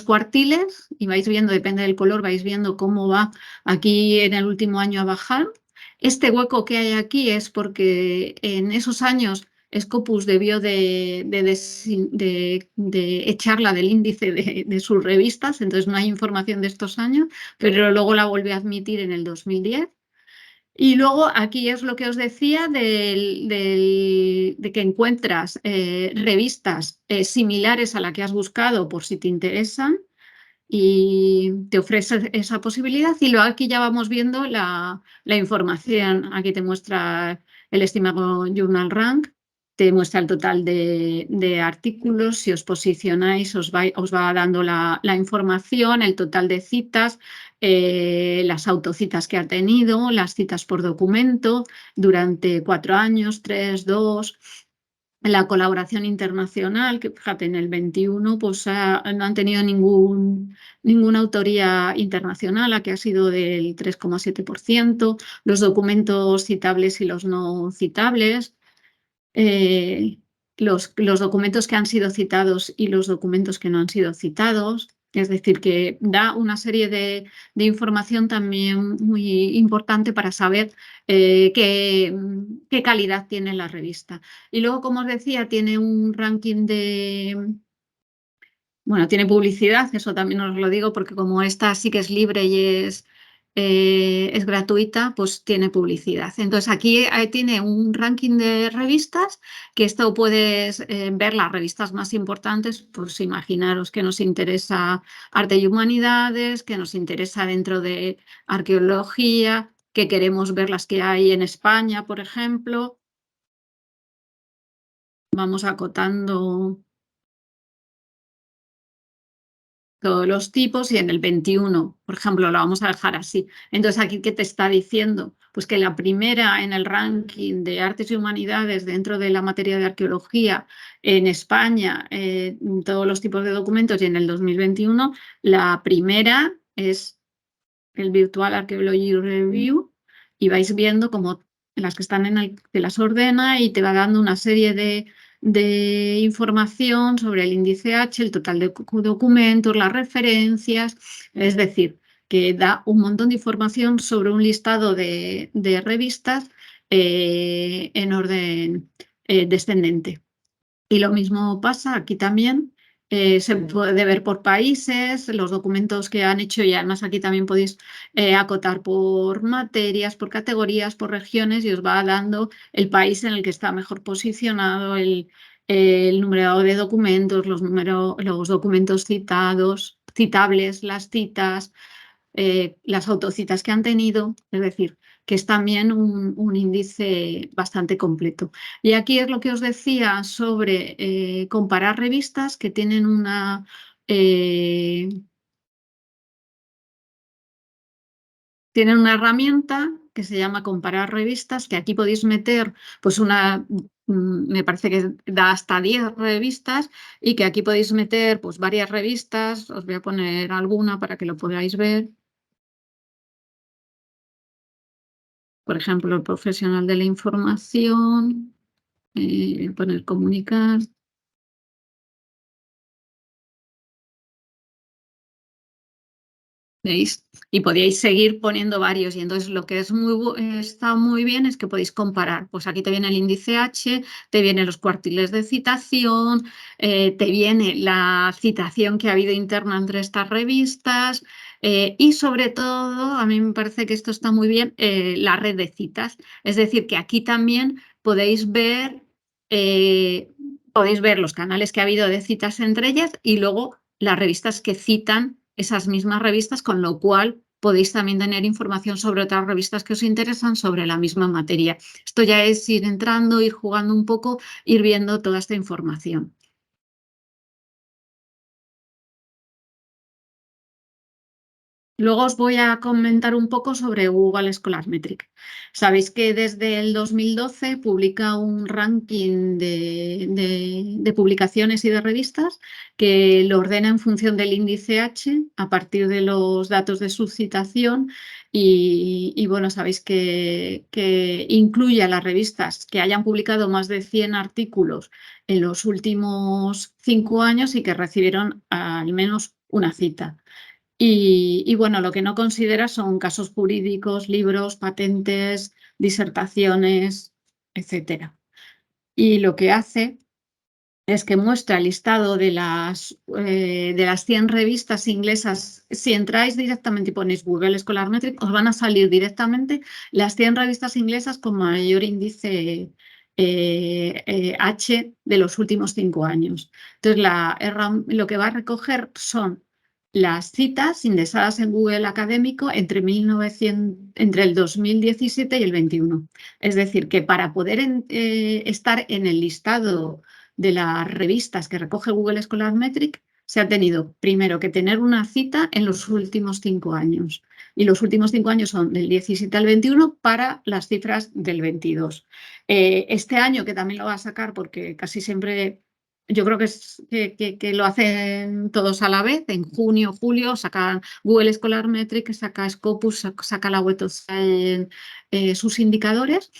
cuartiles y vais viendo, depende del color, vais viendo cómo va aquí en el último año a bajar. Este hueco que hay aquí es porque en esos años Scopus debió de echarla del índice de sus revistas, entonces no hay información de estos años, pero luego la volvió a admitir en el 2010. Y luego aquí es lo que os decía de que encuentras revistas similares a la que has buscado por si te interesan y te ofrece esa posibilidad. Y luego aquí ya vamos viendo la información. Aquí te muestra el estimado Journal Rank, te muestra el total de artículos. Si os posicionáis os va dando la información, el total de citas, las autocitas que ha tenido, las citas por documento durante 4 años, 3, 2... La colaboración internacional, que fíjate, en el 21 pues, no han tenido ninguna autoría internacional, la que ha sido del 3,7%, los documentos citables y los no citables, los documentos que han sido citados y los documentos que no han sido citados, Es decir, que da una serie de información también muy importante para saber qué calidad tiene la revista. Y luego, como os decía, tiene un ranking bueno, tiene publicidad, eso también os lo digo, porque como esta sí que es libre y es gratuita, pues tiene publicidad. Entonces aquí tiene un ranking de revistas, que esto puedes ver las revistas más importantes, pues imaginaros que nos interesa arte y humanidades, que nos interesa dentro de arqueología, que queremos ver las que hay en España, por ejemplo. Vamos acotando todos los tipos y en el 21, por ejemplo, lo vamos a dejar así. Entonces, ¿aquí qué te está diciendo? Pues que la primera en el ranking de artes y humanidades dentro de la materia de arqueología en España, todos los tipos de documentos y en el 2021, la primera es el Virtual Archaeology Review y vais viendo como las que están en el, te las ordena y te va dando una serie de información sobre el índice H, el total de documentos, las referencias, es decir, que da un montón de información sobre un listado de revistas en orden descendente. Y lo mismo pasa aquí también. Se puede ver por países, los documentos que han hecho y además aquí también podéis acotar por materias, por categorías, por regiones y os va dando el país en el que está mejor posicionado, el número de documentos, los documentos citables, las citas, las autocitas que han tenido, es decir, que es también un índice bastante completo. Y aquí es lo que os decía sobre comparar revistas que tienen tienen una herramienta que se llama comparar revistas, que aquí podéis meter pues me parece que da hasta 10 revistas y que aquí podéis meter pues varias revistas, os voy a poner alguna para que lo podáis ver. Por ejemplo, el profesional de la información, poner comunicar. ¿Veis? Y podíais seguir poniendo varios. Y entonces lo que está muy bien es que podéis comparar. Pues aquí te viene el índice H, te vienen los cuartiles de citación, te viene la citación que ha habido interna entre estas revistas y sobre todo, a mí me parece que esto está muy bien, la red de citas. Es decir, que aquí también podéis ver los canales que ha habido de citas entre ellas y luego las revistas que citan esas mismas revistas, con lo cual podéis también tener información sobre otras revistas que os interesan sobre la misma materia. Esto ya es ir entrando, ir jugando un poco, ir viendo toda esta información. Luego os voy a comentar un poco sobre Google Scholar Metric. Sabéis que desde el 2012 publica un ranking de publicaciones y de revistas que lo ordena en función del índice H a partir de los datos de su citación y bueno, sabéis que incluye a las revistas que hayan publicado más de 100 artículos en los últimos 5 años y que recibieron al menos una cita. Y bueno, lo que no considera son casos jurídicos, libros, patentes, disertaciones, etcétera. Y lo que hace es que muestra el listado de las 100 revistas inglesas. Si entráis directamente y ponéis Google Scholar Metric, os van a salir directamente las 100 revistas inglesas con mayor índice H de los últimos 5 años. Entonces, lo que va a recoger son las citas indexadas en Google Académico entre el 2017 y el 21. Es decir, que para poder estar en el listado de las revistas que recoge Google Scholar Metric, se ha tenido primero que tener una cita en los últimos 5 años. Y los últimos 5 años son del 17 al 21 para las cifras del 22. Este año, que también lo va a sacar porque casi siempre yo creo que lo hacen todos a la vez, en junio, julio, sacan Google Scholar Metric, saca Scopus, saca la Web of Science, sus indicadores,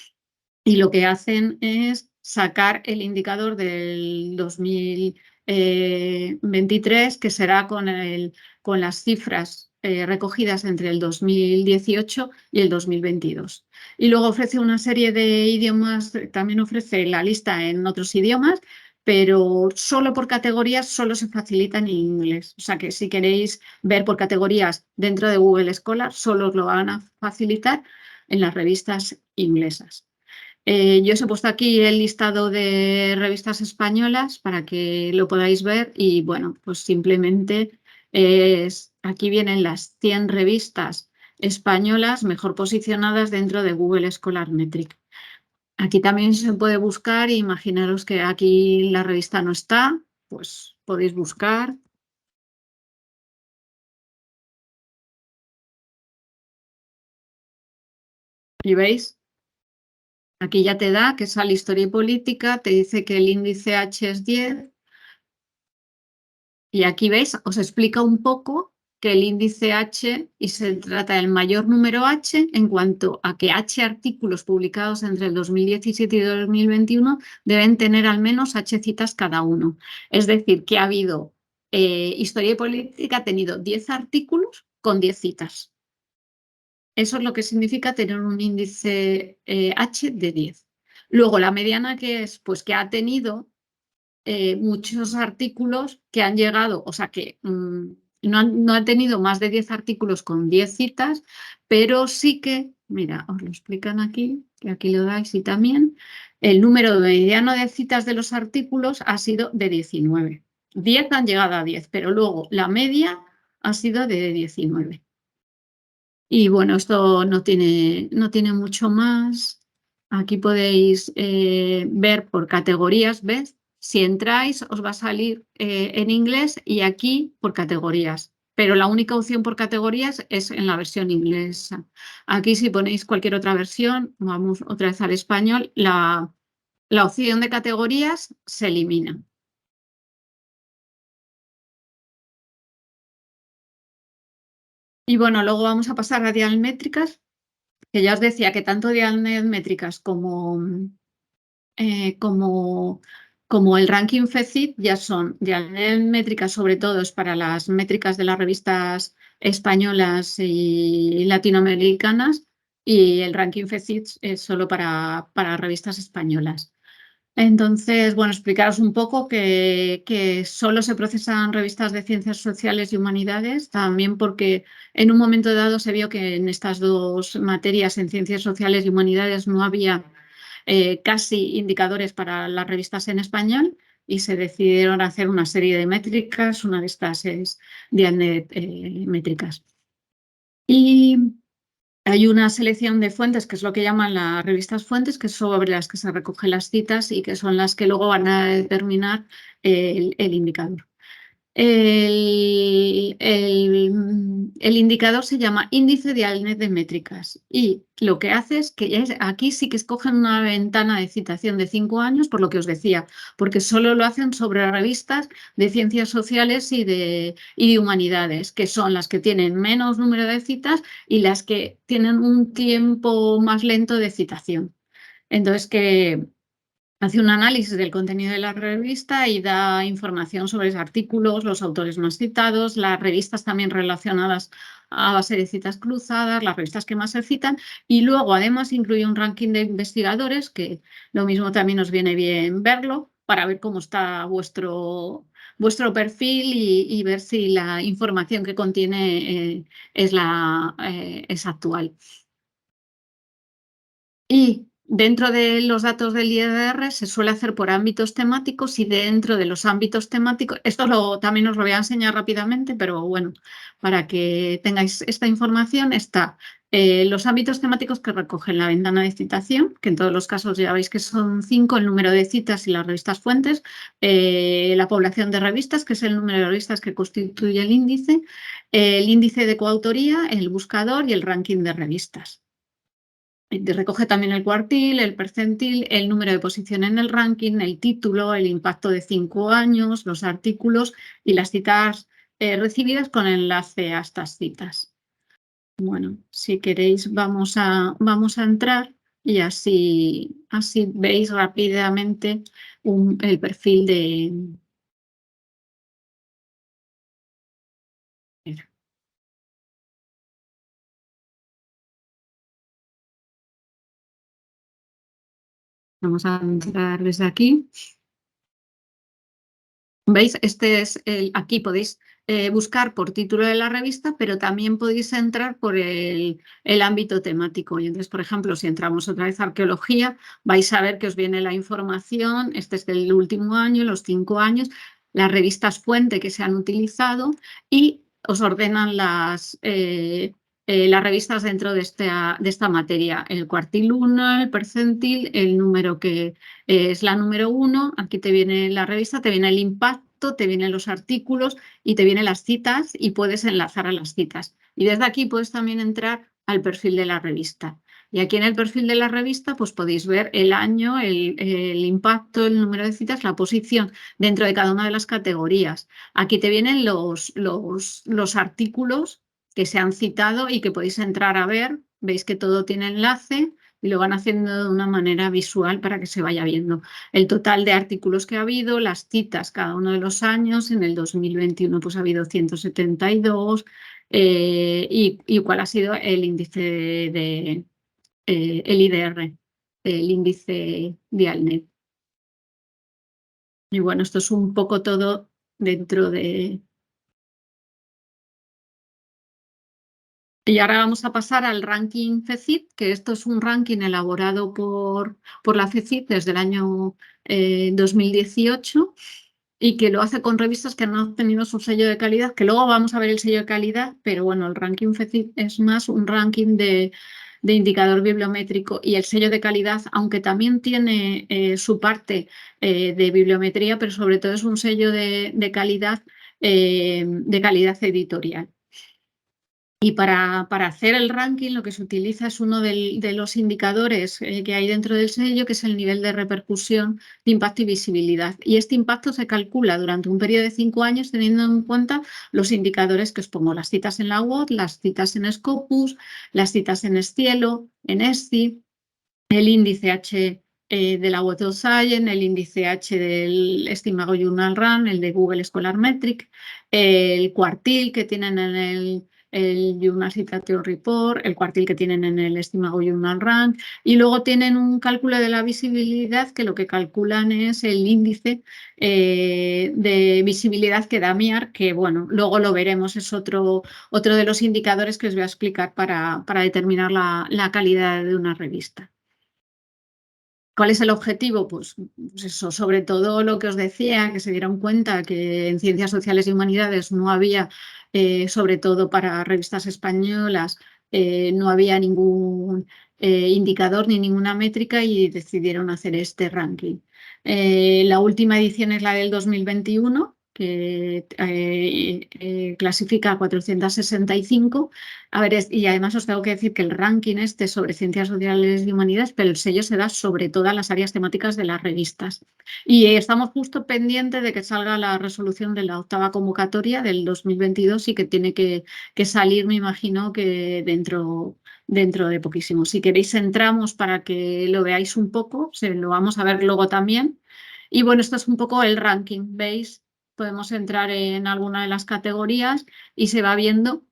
y lo que hacen es sacar el indicador del 2000, 23, que será con las cifras recogidas entre el 2018 y el 2022. Y luego ofrece una serie de idiomas, también ofrece la lista en otros idiomas, pero solo por categorías solo se facilita en inglés. O sea que si queréis ver por categorías dentro de Google Scholar, solo os lo van a facilitar en las revistas inglesas. Yo os he puesto aquí el listado de revistas españolas para que lo podáis ver y bueno, pues simplemente aquí vienen las 100 revistas españolas mejor posicionadas dentro de Google Scholar Metric. Aquí también se puede buscar, imaginaros que aquí la revista no está, pues podéis buscar. Y veis, aquí ya te da que sale historia y política, te dice que el índice H es 10. Y aquí veis, os explica un poco que el índice H y se trata del mayor número H en cuanto a que H artículos publicados entre el 2017 y 2021 deben tener al menos H citas cada uno. Es decir, que ha habido historia y política, ha tenido 10 artículos con 10 citas. Eso es lo que significa tener un índice H de 10. Luego, la mediana que es, pues que ha tenido muchos artículos que han llegado, o sea que no han tenido más de 10 artículos con 10 citas, pero sí que, mira, os lo explican aquí, que aquí lo dais y también, el número mediano de citas de los artículos ha sido de 19. 10 han llegado a 10, pero luego la media ha sido de 19. Y bueno, esto no tiene mucho más. Aquí podéis ver por categorías, ¿ves? Si entráis os va a salir en inglés y aquí por categorías. Pero la única opción por categorías es en la versión inglesa. Aquí si ponéis cualquier otra versión, vamos otra vez al español, la opción de categorías se elimina. Y bueno, luego vamos a pasar a dialmétricas, que ya os decía que tanto dialmétricas como el ranking FECIT ya son métricas, sobre todo es para las métricas de las revistas españolas y latinoamericanas, y el ranking FECIT es solo para revistas españolas. Entonces, bueno, explicaros un poco que solo se procesan revistas de ciencias sociales y humanidades, también porque en un momento dado se vio que en estas dos materias, en ciencias sociales y humanidades, no había casi indicadores para las revistas en español y se decidieron hacer una serie de métricas, una de estas es Dialnet métricas. Y hay una selección de fuentes, que es lo que llaman las revistas fuentes, que es sobre las que se recogen las citas y que son las que luego van a determinar el indicador. El indicador se llama índice de ALNET de métricas y lo que hace es que aquí sí que escogen una ventana de citación de 5 años, por lo que os decía, porque solo lo hacen sobre revistas de ciencias sociales y de humanidades, que son las que tienen menos número de citas y las que tienen un tiempo más lento de citación. Entonces, que hace un análisis del contenido de la revista y da información sobre los artículos, los autores más citados, las revistas también relacionadas a base de citas cruzadas, las revistas que más se citan, y luego además incluye un ranking de investigadores, que lo mismo también os viene bien verlo para ver cómo está vuestro perfil y ver si la información que contiene es actual. Y dentro de los datos del IDR se suele hacer por ámbitos temáticos y dentro de los ámbitos temáticos, esto también os lo voy a enseñar rápidamente, pero bueno, para que tengáis esta información, está los ámbitos temáticos que recogen la ventana de citación, que en todos los casos ya veis que son 5, el número de citas y las revistas fuentes, la población de revistas, que es el número de revistas que constituye el índice de coautoría, el buscador y el ranking de revistas. Recoge también el cuartil, el percentil, el número de posición en el ranking, el título, el impacto de 5 años, los artículos y las citas recibidas con enlace a estas citas. Bueno, si queréis vamos a entrar y así veis rápidamente el perfil Vamos a entrar desde aquí. ¿Veis? Aquí podéis buscar por título de la revista, pero también podéis entrar por el ámbito temático. Y entonces, por ejemplo, si entramos otra vez a arqueología, vais a ver que os viene la información, este es del último año, los 5 años, las revistas fuente que se han utilizado y os ordenan las revistas dentro de esta materia, el cuartil 1, el percentil, el número que es la número 1, aquí te viene la revista, te viene el impacto, te vienen los artículos y te vienen las citas y puedes enlazar a las citas. Y desde aquí puedes también entrar al perfil de la revista. Y aquí en el perfil de la revista pues podéis ver el año, el impacto, el número de citas, la posición dentro de cada una de las categorías. Aquí te vienen los artículos que se han citado y que podéis entrar a ver. Veis que todo tiene enlace y lo van haciendo de una manera visual para que se vaya viendo el total de artículos que ha habido, las citas cada uno de los años. En el 2021 pues ha habido 172 y cuál ha sido el índice el IDR, el índice Dialnet. Y bueno, esto es un poco todo dentro de... Y ahora vamos a pasar al ranking FECIT, que esto es un ranking elaborado por la FECIT desde el año 2018 y que lo hace con revistas que han obtenido su sello de calidad, que luego vamos a ver el sello de calidad, pero bueno, el ranking FECIT es más un ranking de indicador bibliométrico y el sello de calidad, aunque también tiene su parte de bibliometría, pero sobre todo es un sello de calidad editorial. Y para hacer el ranking lo que se utiliza es uno de los indicadores que hay dentro del sello, que es el nivel de repercusión, de impacto y visibilidad. Y este impacto se calcula durante un periodo de 5 años teniendo en cuenta los indicadores que os pongo, las citas en la WOT, las citas en Scopus, las citas en Scielo, en ESCI, el índice H de la Web of Science, el índice H del Estimago Journal Run, el de Google Scholar Metric, el cuartil que tienen en el Journal Citation Report, el cuartil que tienen en el Estimago Journal Run, y luego tienen un cálculo de la visibilidad que lo que calculan es el índice de visibilidad que da MIAR, que bueno, luego lo veremos, es otro de los indicadores que os voy a explicar para determinar la calidad de una revista. ¿Cuál es el objetivo? Pues eso, sobre todo lo que os decía, que se dieron cuenta que en ciencias sociales y humanidades no había, sobre todo para revistas españolas, no había ningún indicador ni ninguna métrica y decidieron hacer este ranking. La última edición es la del 2021, que clasifica a 465. A ver, y además os tengo que decir que el ranking este es sobre ciencias sociales y humanidades, pero el sello se da sobre todas las áreas temáticas de las revistas. Y estamos justo pendientes de que salga la resolución de la 8ª convocatoria del 2022 y que tiene que salir, me imagino, que dentro de poquísimo. Si queréis entramos para que lo veáis un poco, lo vamos a ver luego también. Y bueno, esto es un poco el ranking, ¿veis? Podemos entrar en alguna de las categorías y se va viendo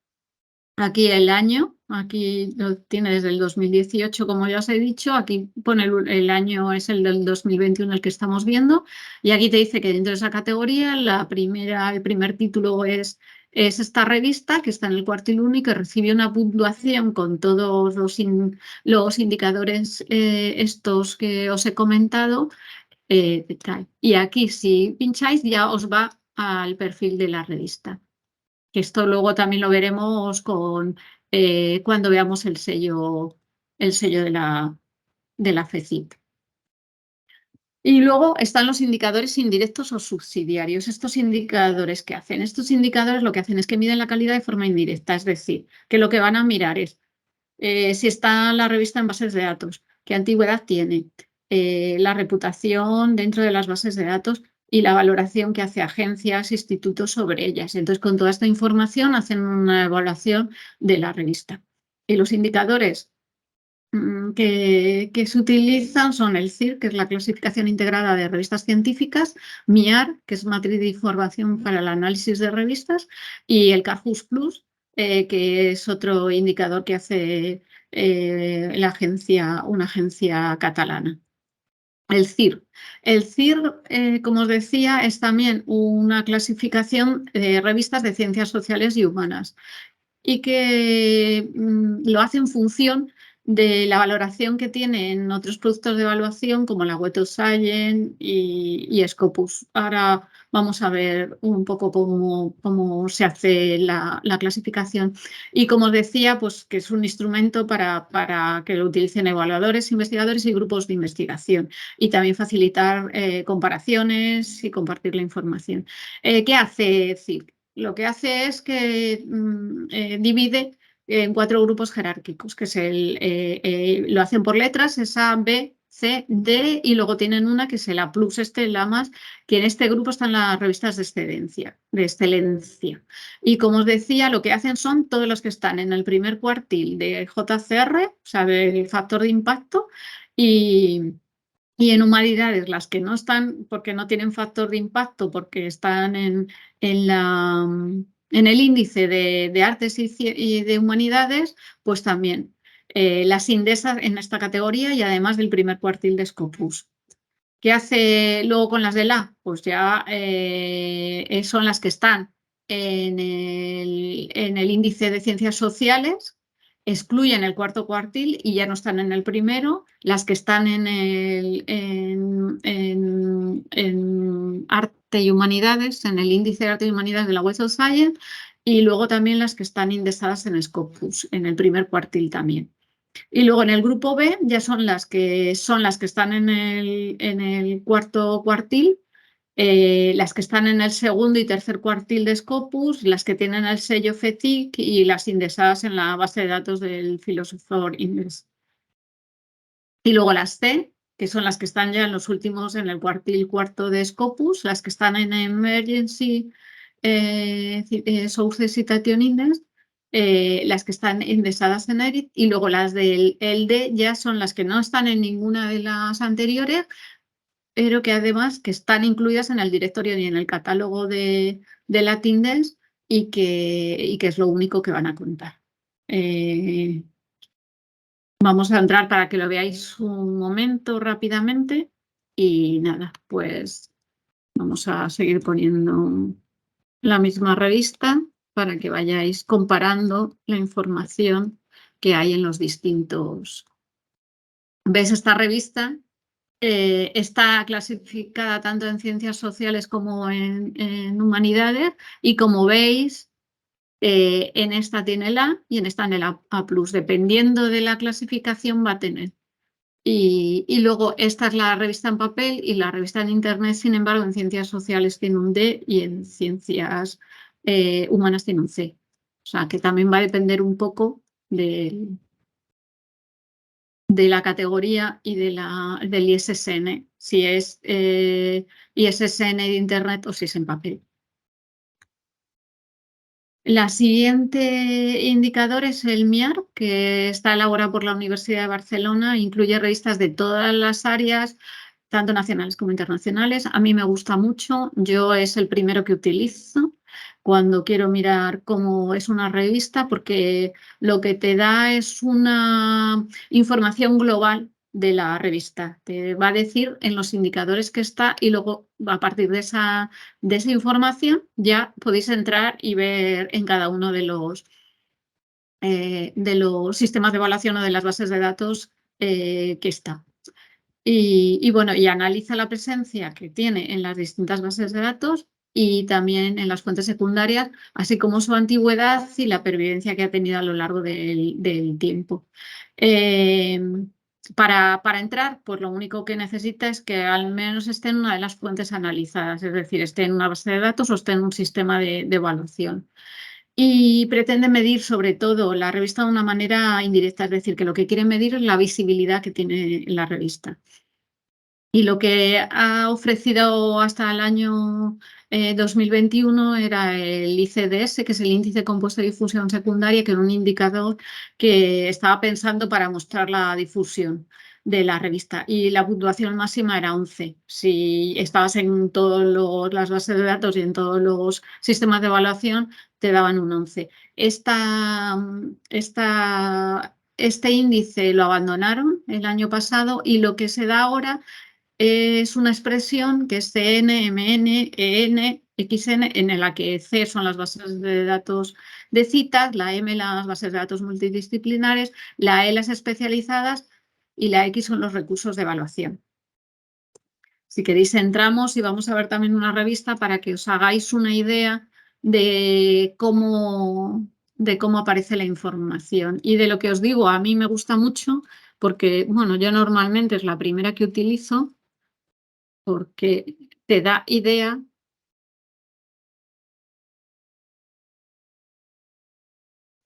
aquí el año, aquí lo tiene desde el 2018, como ya os he dicho, aquí pone el año, es el del 2021 el que estamos viendo, y aquí te dice que dentro de esa categoría el primer título es esta revista, que está en el cuartil 1 y que recibe una puntuación con todos los indicadores estos que os he comentado. Y aquí si pincháis ya os va al perfil de la revista. Esto luego también lo veremos cuando veamos el sello de la FECIT. Y luego están los indicadores indirectos o subsidiarios. Estos indicadores, ¿qué hacen? Estos indicadores lo que hacen es que miden la calidad de forma indirecta, es decir, que lo que van a mirar es si está la revista en bases de datos, qué antigüedad tiene, la reputación dentro de las bases de datos y la valoración que hace agencias, institutos sobre ellas. Entonces, con toda esta información hacen una evaluación de la revista. Y los indicadores que se utilizan son el CIR, que es la clasificación integrada de revistas científicas, MIAR, que es matriz de información para el análisis de revistas, y el Cajus Plus, que es otro indicador que hace una agencia catalana. El CIR. El CIR, como os decía, es también una clasificación de revistas de ciencias sociales y humanas y que lo hace en función de la valoración que tienen otros productos de evaluación como la Web of Science y Scopus. Ahora vamos a ver un poco cómo se hace la clasificación. Y como os decía, pues que es un instrumento para que lo utilicen evaluadores, investigadores y grupos de investigación y también facilitar comparaciones y compartir la información. ¿Qué hace CIR? Lo que hace es que divide en 4 grupos jerárquicos, que es lo hacen por letras, es A, B, C, D, y luego tienen una que es el A+, el A+, que en este grupo están las revistas de excelencia. Y como os decía, lo que hacen son todos los que están en el primer cuartil de JCR, o sea, del factor de impacto, y en humanidades, las que no están, porque no tienen factor de impacto, porque están en el índice de artes y de humanidades, pues también las indesas en esta categoría y además del primer cuartil de Scopus. ¿Qué hace luego con las del A? Pues ya son las que están en el índice de ciencias sociales, excluyen el cuarto cuartil y ya no están en el primero. Las que están en arte y humanidades, en el índice de arte y humanidades de la Web of Science, y luego también las que están indexadas en Scopus, en el primer cuartil también. Y luego en el grupo B ya son las que están en el cuarto cuartil, las que están en el segundo y tercer cuartil de Scopus, las que tienen el sello FETIC y las indexadas en la base de datos del Philosopher Index. Y luego las C, que son las que están ya en los últimos, en el cuartil cuarto de Scopus, las que están en Emergency Source Citation Index, las que están indexadas en ERIT, y luego las del D ya son las que no están en ninguna de las anteriores, pero que además que están incluidas en el directorio y en el catálogo de Latindex y que es lo único que van a contar. Vamos a entrar para que lo veáis un momento rápidamente y nada, pues vamos a seguir poniendo la misma revista para que vayáis comparando la información que hay en los distintos. ¿Ves esta revista? Está clasificada tanto en ciencias sociales como en humanidades y como veis, en esta tiene el A y en esta en el A+. Dependiendo de la clasificación va a tener. Y luego esta es la revista en papel y la revista en internet, sin embargo, en ciencias sociales tiene un D y en ciencias humanas tiene un C. O sea, que también va a depender un poco de la categoría y del ISSN, si es ISSN de internet o si es en papel. La siguiente indicador es el MIAR, que está elaborado por la Universidad de Barcelona, incluye revistas de todas las áreas, tanto nacionales como internacionales. A mí me gusta mucho, yo es el primero que utilizo cuando quiero mirar cómo es una revista, porque lo que te da es una información global de la revista. Te va a decir en los indicadores que está y luego a partir de esa información ya podéis entrar y ver en cada uno de los sistemas de evaluación o de las bases de datos que está. Y bueno, y analiza la presencia que tiene en las distintas bases de datos y también en las fuentes secundarias, así como su antigüedad y la pervivencia que ha tenido a lo largo del tiempo. Para entrar, pues lo único que necesita es que al menos esté en una de las fuentes analizadas, es decir, esté en una base de datos o esté en un sistema de evaluación. Y pretende medir sobre todo la revista de una manera indirecta, es decir, que lo que quiere medir es la visibilidad que tiene la revista. Y lo que ha ofrecido hasta el año 2021 era el ICDS, que es el índice compuesto de difusión secundaria, que era un indicador que estaba pensando para mostrar la difusión de la revista. Y la puntuación máxima era 11. Si estabas en todas las bases de datos y en todos los sistemas de evaluación, te daban un 11. Este índice lo abandonaron el año pasado y lo que se da ahora es una expresión que es CN, MN, EN, XN, en la que C son las bases de datos de citas, la M las bases de datos multidisciplinares, la E las especializadas y la X son los recursos de evaluación. Si queréis entramos y vamos a ver también una revista para que os hagáis una idea de cómo aparece la información. Y de lo que os digo, a mí me gusta mucho porque, bueno, yo normalmente es la primera que utilizo porque te da idea.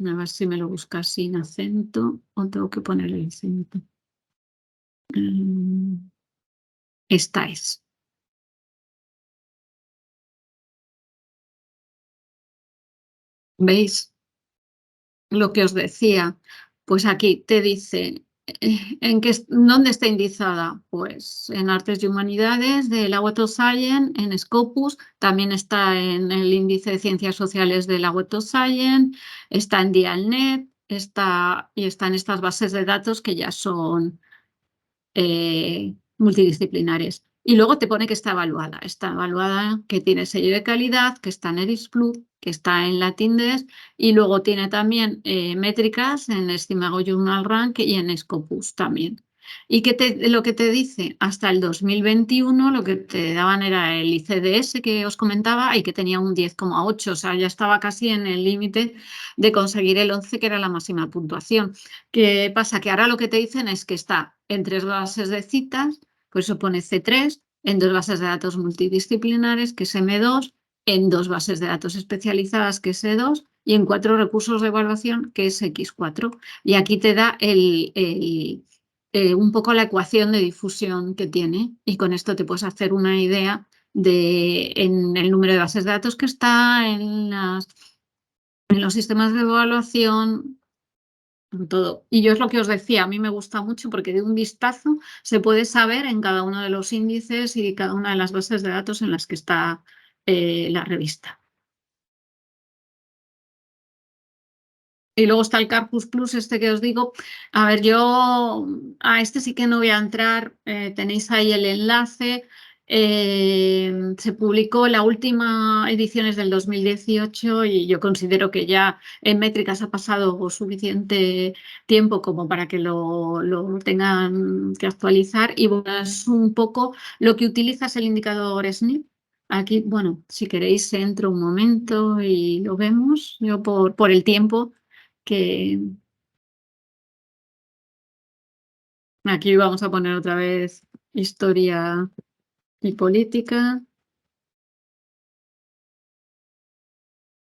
A ver si me lo buscas sin acento o tengo que poner el acento. Esta es. ¿Veis lo que os decía? Pues aquí te dice ¿dónde está indizada? Pues en Artes y Humanidades de la Web of Science, en Scopus, también está en el índice de Ciencias Sociales de la Web of Science, está en Dialnet, y está en estas bases de datos que ya son multidisciplinares. Y luego te pone que está evaluada, que tiene sello de calidad, que está en ERISplus, que está en LatinDesk y luego tiene también métricas en Estimago Journal Rank y en Scopus también. ¿Y lo que te dice? Hasta el 2021 lo que te daban era el ICDS que os comentaba y que tenía un 10,8, o sea, ya estaba casi en el límite de conseguir el 11, que era la máxima puntuación. ¿Qué pasa? Que ahora lo que te dicen es que está en 3 bases de citas, por eso pone C3, en 2 bases de datos multidisciplinares, que es M2, en 2 bases de datos especializadas, que es E2, y en 4 recursos de evaluación, que es X4. Y aquí te da un poco la ecuación de difusión que tiene, y con esto te puedes hacer una idea en el número de bases de datos que está, en los sistemas de evaluación, todo. Y yo es lo que os decía, a mí me gusta mucho porque de un vistazo se puede saber en cada uno de los índices y cada una de las bases de datos en las que está la revista. Y luego está el Carpus Plus, este que os digo. A ver, yo a este sí que no voy a entrar, tenéis ahí el enlace. Se publicó, la última edición es del 2018 y yo considero que ya en métricas ha pasado suficiente tiempo como para que lo tengan que actualizar. Y bueno, es un poco lo que utiliza es el indicador SNP. Aquí, bueno, si queréis entro un momento y lo vemos. Yo por el tiempo que aquí vamos a poner otra vez historia y política.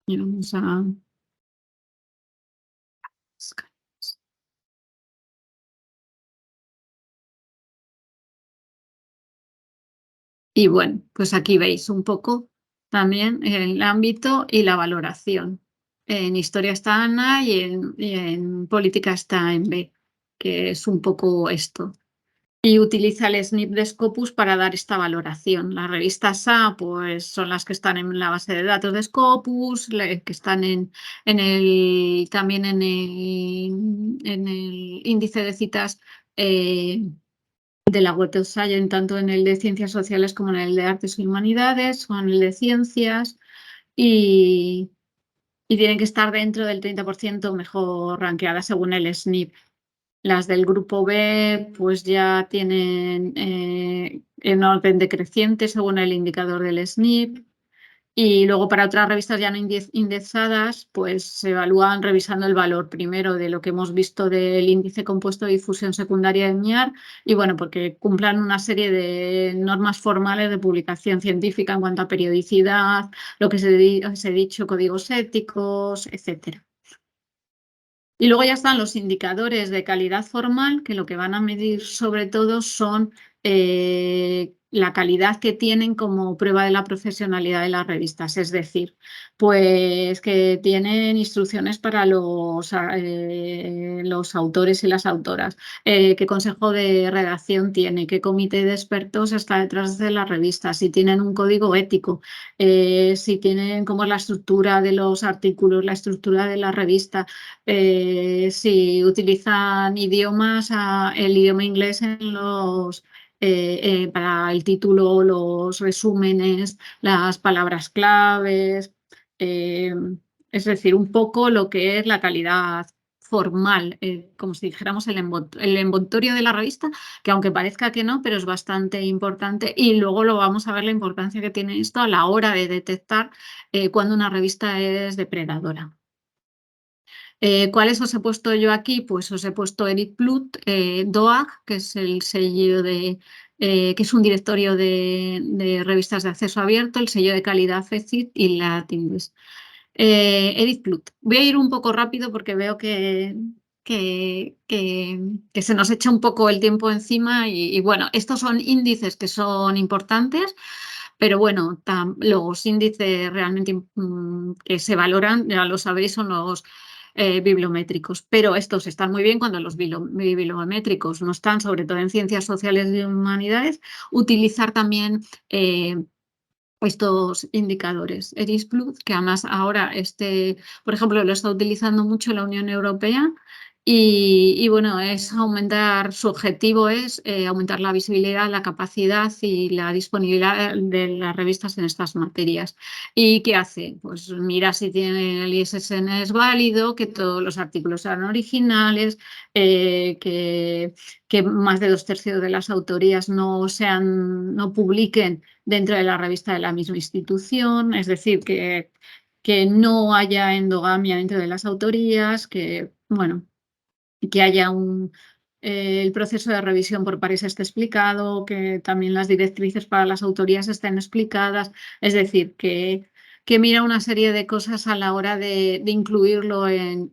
Y vamos a... Y bueno, pues aquí veis un poco también el ámbito y la valoración. En historia está en A y en política está en B, que es un poco esto. Y utiliza el SNP de Scopus para dar esta valoración. Las revistas A pues, son las que están en la base de datos de Scopus, que están también en el índice de citas de la Web of Science, tanto en el de Ciencias Sociales como en el de Artes y Humanidades o en el de Ciencias. Y tienen que estar dentro del 30% mejor rankeadas según el SNP. Las del grupo B pues ya tienen en orden decreciente según el indicador del SNP. Y luego para otras revistas ya no indexadas, pues se evalúan revisando el valor primero de lo que hemos visto del índice compuesto de difusión secundaria de MIAR y bueno, porque cumplan una serie de normas formales de publicación científica en cuanto a periodicidad, lo que os he dicho, códigos éticos, etcétera. Y luego ya están los indicadores de calidad formal, que lo que van a medir sobre todo son la calidad que tienen como prueba de la profesionalidad de las revistas. Es decir, pues que tienen instrucciones para los autores y las autoras, qué consejo de redacción tiene, qué comité de expertos está detrás de la revista, si tienen un código ético, si tienen cómo es la estructura de los artículos, la estructura de la revista. Si utilizan idiomas, el idioma inglés en para el título, los resúmenes, las palabras claves, es decir, un poco lo que es la calidad formal, como si dijéramos el envoltorio de la revista, que aunque parezca que no, pero es bastante importante, y luego lo vamos a ver la importancia que tiene esto a la hora de detectar cuando una revista es depredadora. ¿Cuáles os he puesto yo aquí? Pues os he puesto Edith Plut, DOAG, que es el sello que es un directorio de revistas de acceso abierto, el sello de calidad FECIT y la TINDES. Edith Plut. Voy a ir un poco rápido porque veo que se nos echa un poco el tiempo encima y bueno, estos son índices que son importantes, pero bueno, los índices realmente que se valoran, ya lo sabéis, son los bibliométricos, pero estos están muy bien cuando los bibliométricos no están, sobre todo en ciencias sociales y humanidades, utilizar también estos indicadores. EDIS+, que además ahora, por ejemplo, lo está utilizando mucho la Unión Europea y bueno, su objetivo es aumentar la visibilidad, la capacidad y la disponibilidad de las revistas en estas materias. ¿Y qué hace? Pues mira si tiene el ISSN es válido, que todos los artículos sean originales, que más de 2/3 de las autorías no publiquen dentro de la revista de la misma institución, es decir, que no haya endogamia dentro de las autorías, que, bueno, que haya el proceso de revisión por pares esté explicado, que también las directrices para las autorías estén explicadas, es decir, que mira una serie de cosas a la hora de incluirlo en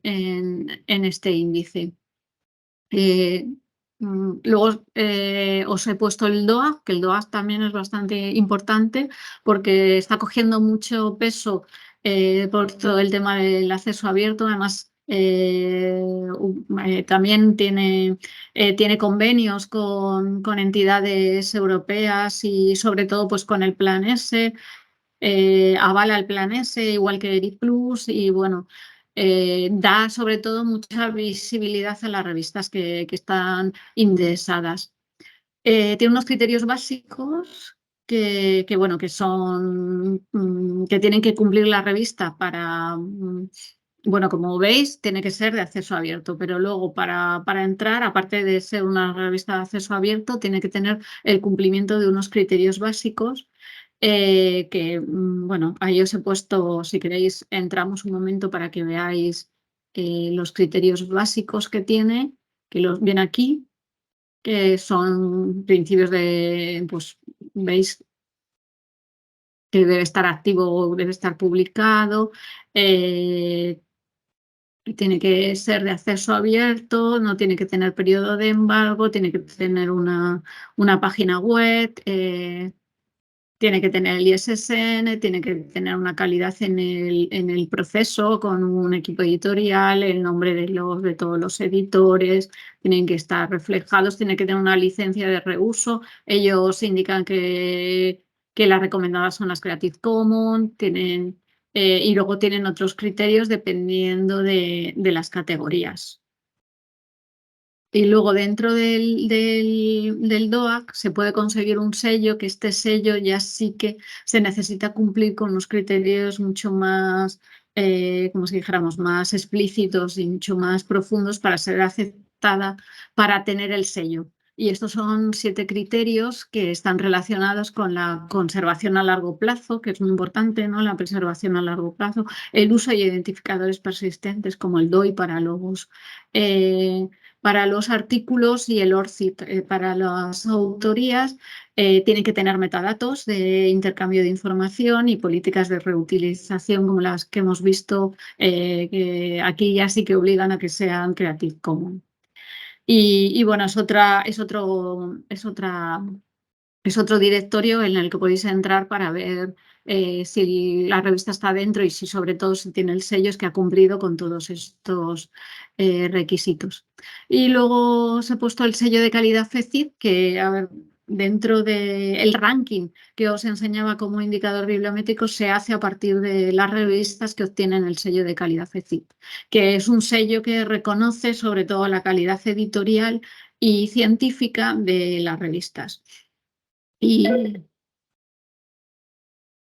este índice. Luego os he puesto el DOAG, que el DOAG también es bastante importante porque está cogiendo mucho peso por todo el tema del acceso abierto. Además, también tiene convenios con entidades europeas y sobre todo pues, con el Plan S. Avala el Plan S, igual que ERIC Plus, y bueno, da sobre todo mucha visibilidad a las revistas que están indexadas. Tiene unos criterios básicos bueno, que son que tienen que cumplir la revista para, bueno, como veis, tiene que ser de acceso abierto, pero luego para entrar, aparte de ser una revista de acceso abierto, tiene que tener el cumplimiento de unos criterios básicos que, bueno, ahí os he puesto, si queréis, entramos un momento para que veáis los criterios básicos que tiene, que los viene aquí, que son principios de, pues, veis que debe estar activo, debe estar publicado, tiene que ser de acceso abierto, no tiene que tener periodo de embargo, tiene que tener una página web, tiene que tener el ISSN, tiene que tener una calidad en el proceso con un equipo editorial, el nombre de todos los editores, tienen que estar reflejados, tiene que tener una licencia de reuso. Ellos indican que las recomendadas son las Creative Commons, y luego tienen otros criterios dependiendo de las categorías. Y luego dentro del DOAC se puede conseguir un sello, que este sello ya sí que se necesita cumplir con unos criterios mucho más, como si dijéramos, más explícitos y mucho más profundos para ser aceptada, para tener el sello. Y estos son 7 criterios que están relacionados con la conservación a largo plazo, que es muy importante, ¿no? La preservación a largo plazo, el uso de identificadores persistentes como el DOI para los artículos y el ORCID para las autorías. Tienen que tener metadatos de intercambio de información y políticas de reutilización como las que hemos visto, que aquí ya sí que obligan a que sean Creative Commons. Y bueno, es otro directorio en el que podéis entrar para ver si la revista está dentro y si sobre todo si tiene el sello es que ha cumplido con todos estos requisitos. Y luego os he puesto el sello de calidad FECID, que a ver, dentro del ranking que os enseñaba como indicador bibliométrico se hace a partir de las revistas que obtienen el sello de calidad FECID, que es un sello que reconoce sobre todo la calidad editorial y científica de las revistas. Y,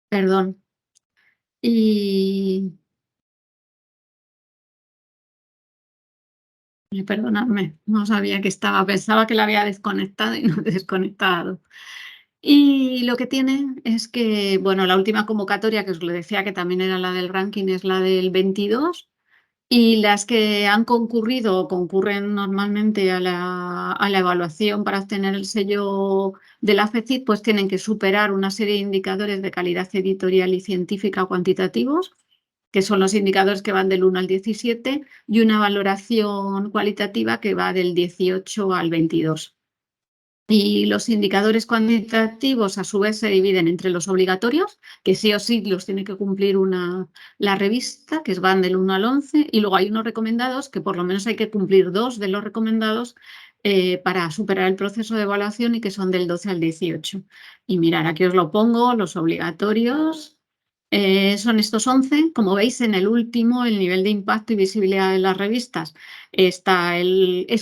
perdón, y perdonadme, no sabía que estaba, pensaba que la había desconectado y no he desconectado. Y lo que tiene es que, bueno, la última convocatoria, que os lo decía que también era la del ranking, es la del 22, y las que han concurrido o concurren normalmente a la evaluación para obtener el sello de la FECIT, pues tienen que superar una serie de indicadores de calidad editorial y científica cuantitativos, que son los indicadores que van del 1 al 17, y una valoración cualitativa que va del 18 al 22. Y los indicadores cuantitativos, a su vez, se dividen entre los obligatorios, que sí o sí los tiene que cumplir la revista, que van del 1 al 11, y luego hay unos recomendados, que por lo menos hay que cumplir 2 de los recomendados para superar el proceso de evaluación, y que son del 12 al 18. Y mirad, aquí os lo pongo, los obligatorios son estos 11. Como veis, en el último, el nivel de impacto y visibilidad de las revistas es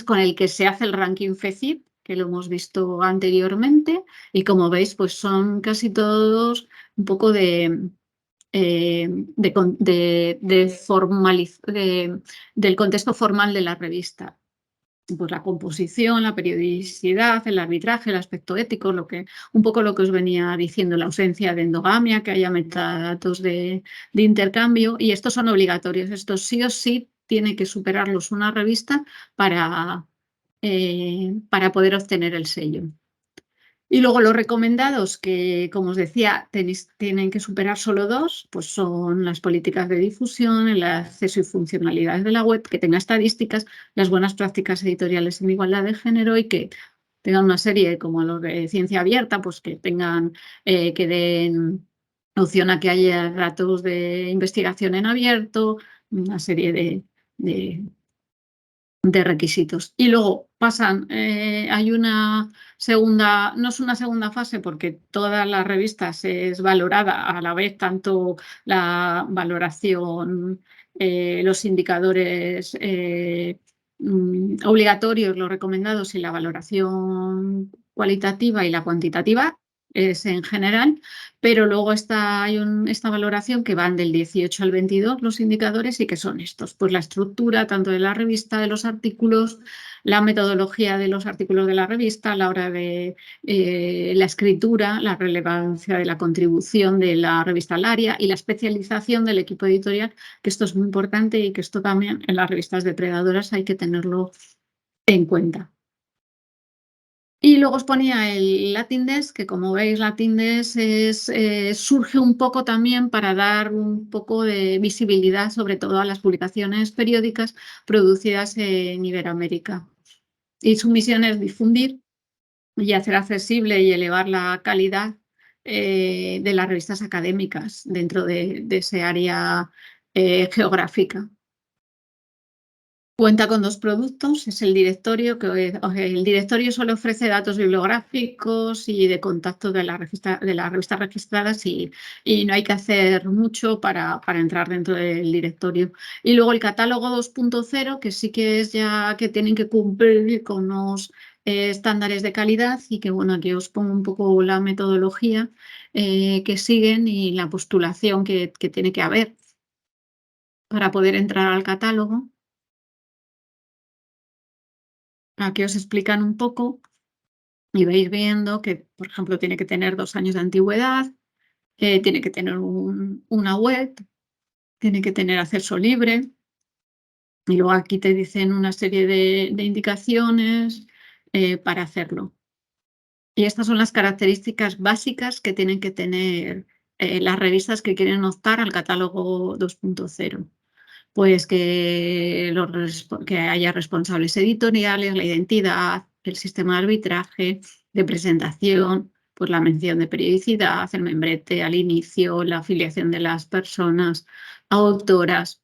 con el que se hace el ranking FECIT, que lo hemos visto anteriormente, y como veis, pues son casi todos un poco del contexto formal de la revista. Pues la composición, la periodicidad, el arbitraje, el aspecto ético, un poco lo que os venía diciendo, la ausencia de endogamia, que haya metadatos de intercambio, y estos son obligatorios. Estos sí o sí tiene que superarlos una revista para poder obtener el sello. Y luego los recomendados, que como os decía, tienen que superar solo 2, pues son las políticas de difusión, el acceso y funcionalidades de la web, que tenga estadísticas, las buenas prácticas editoriales en igualdad de género, y que tengan una serie como los de ciencia abierta, pues que den opción a que haya datos de investigación en abierto, una serie de requisitos. Y luego pasan, hay una segunda, no es una segunda fase, porque todas las revistas es valorada a la vez, tanto la valoración, los indicadores obligatorios, los recomendados, y la valoración cualitativa y la cuantitativa es en general, pero luego hay esta valoración que van del 18 al 22 los indicadores, y que son estos, pues la estructura tanto de la revista, de los artículos, la metodología de los artículos de la revista a la hora de la escritura, la relevancia de la contribución de la revista al área y la especialización del equipo editorial, que esto es muy importante y que esto también en las revistas depredadoras hay que tenerlo en cuenta. Y luego os ponía el Latin Desk, que como veis, Latin Desk surge un poco también para dar un poco de visibilidad, sobre todo a las publicaciones periódicas producidas en Iberoamérica. Y su misión es difundir y hacer accesible y elevar la calidad de las revistas académicas dentro de ese área geográfica. Cuenta con 2 productos, es el directorio, el directorio solo ofrece datos bibliográficos y de contacto de las revistas registradas, y no hay que hacer mucho para entrar dentro del directorio. Y luego el catálogo 2.0, que sí que es ya que tienen que cumplir con unos estándares de calidad, y que bueno, aquí os pongo un poco la metodología que siguen y la postulación que tiene que haber para poder entrar al catálogo. Aquí os explican un poco y vais viendo que, por ejemplo, tiene que tener 2 años de antigüedad, tiene que tener una web, tiene que tener acceso libre, y luego aquí te dicen una serie de indicaciones para hacerlo. Y estas son las características básicas que tienen que tener las revistas que quieren optar al catálogo 2.0. Pues que haya responsables editoriales, la identidad, el sistema de arbitraje, de presentación, pues la mención de periodicidad, el membrete al inicio, la afiliación de las personas autoras,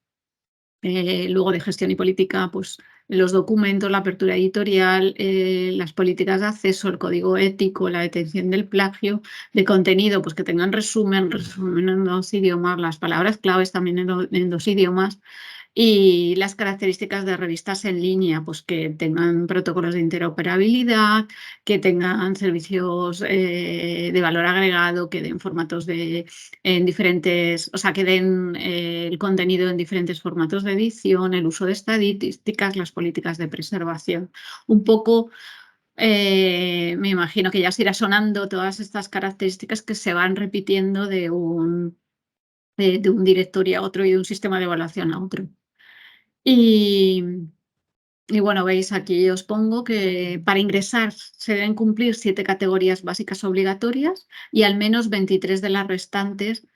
luego de gestión y política, pues los documentos, la apertura editorial, las políticas de acceso, el código ético, la detención del plagio, de contenido, pues que tengan resumen en 2 idiomas, las palabras claves también en 2 idiomas, Y las características de revistas en línea, pues que tengan protocolos de interoperabilidad, que tengan servicios de valor agregado, que den formatos en diferentes, o sea, que den el contenido en diferentes formatos de edición, el uso de estadísticas, las políticas de preservación. Un poco, me imagino que ya se irá sonando todas estas características que se van repitiendo de un directorio a otro y de un sistema de evaluación a otro. Y, bueno, veis aquí os pongo que para ingresar se deben cumplir 7 categorías básicas obligatorias y al menos 23 de las restantes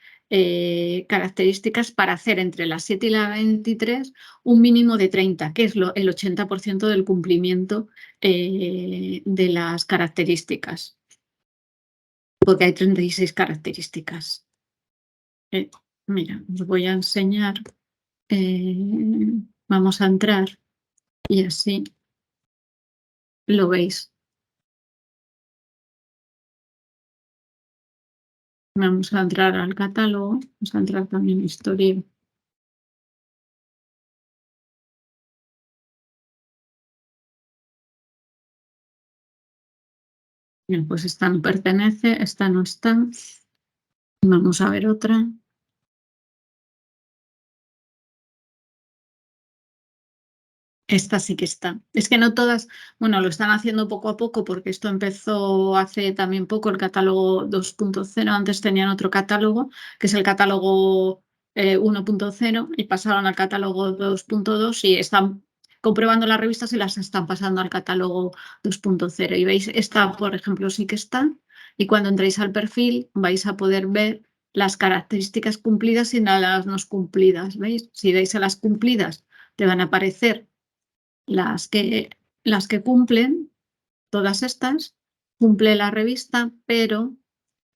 características para hacer entre las 7 y las 23 un mínimo de 30, que es el 80% del cumplimiento de las características, porque hay 36 características. Mira, os voy a enseñar. Vamos a entrar y así lo veis. Vamos a entrar al catálogo, vamos a entrar también en historia. Bien, pues esta no pertenece, esta no está. Vamos a ver otra. Esta sí que está. Es que no todas, bueno, lo están haciendo poco a poco porque esto empezó hace también poco, el catálogo 2.0. Antes tenían otro catálogo, que es el catálogo 1.0, y pasaron al catálogo 2.2 y están comprobando las revistas y las están pasando al catálogo 2.0. Y veis, esta, por ejemplo, sí que está. Y cuando entréis al perfil vais a poder ver las características cumplidas y las no cumplidas. ¿Veis? Si dais a las cumplidas, te van a aparecer las que cumplen, todas estas, cumple la revista, pero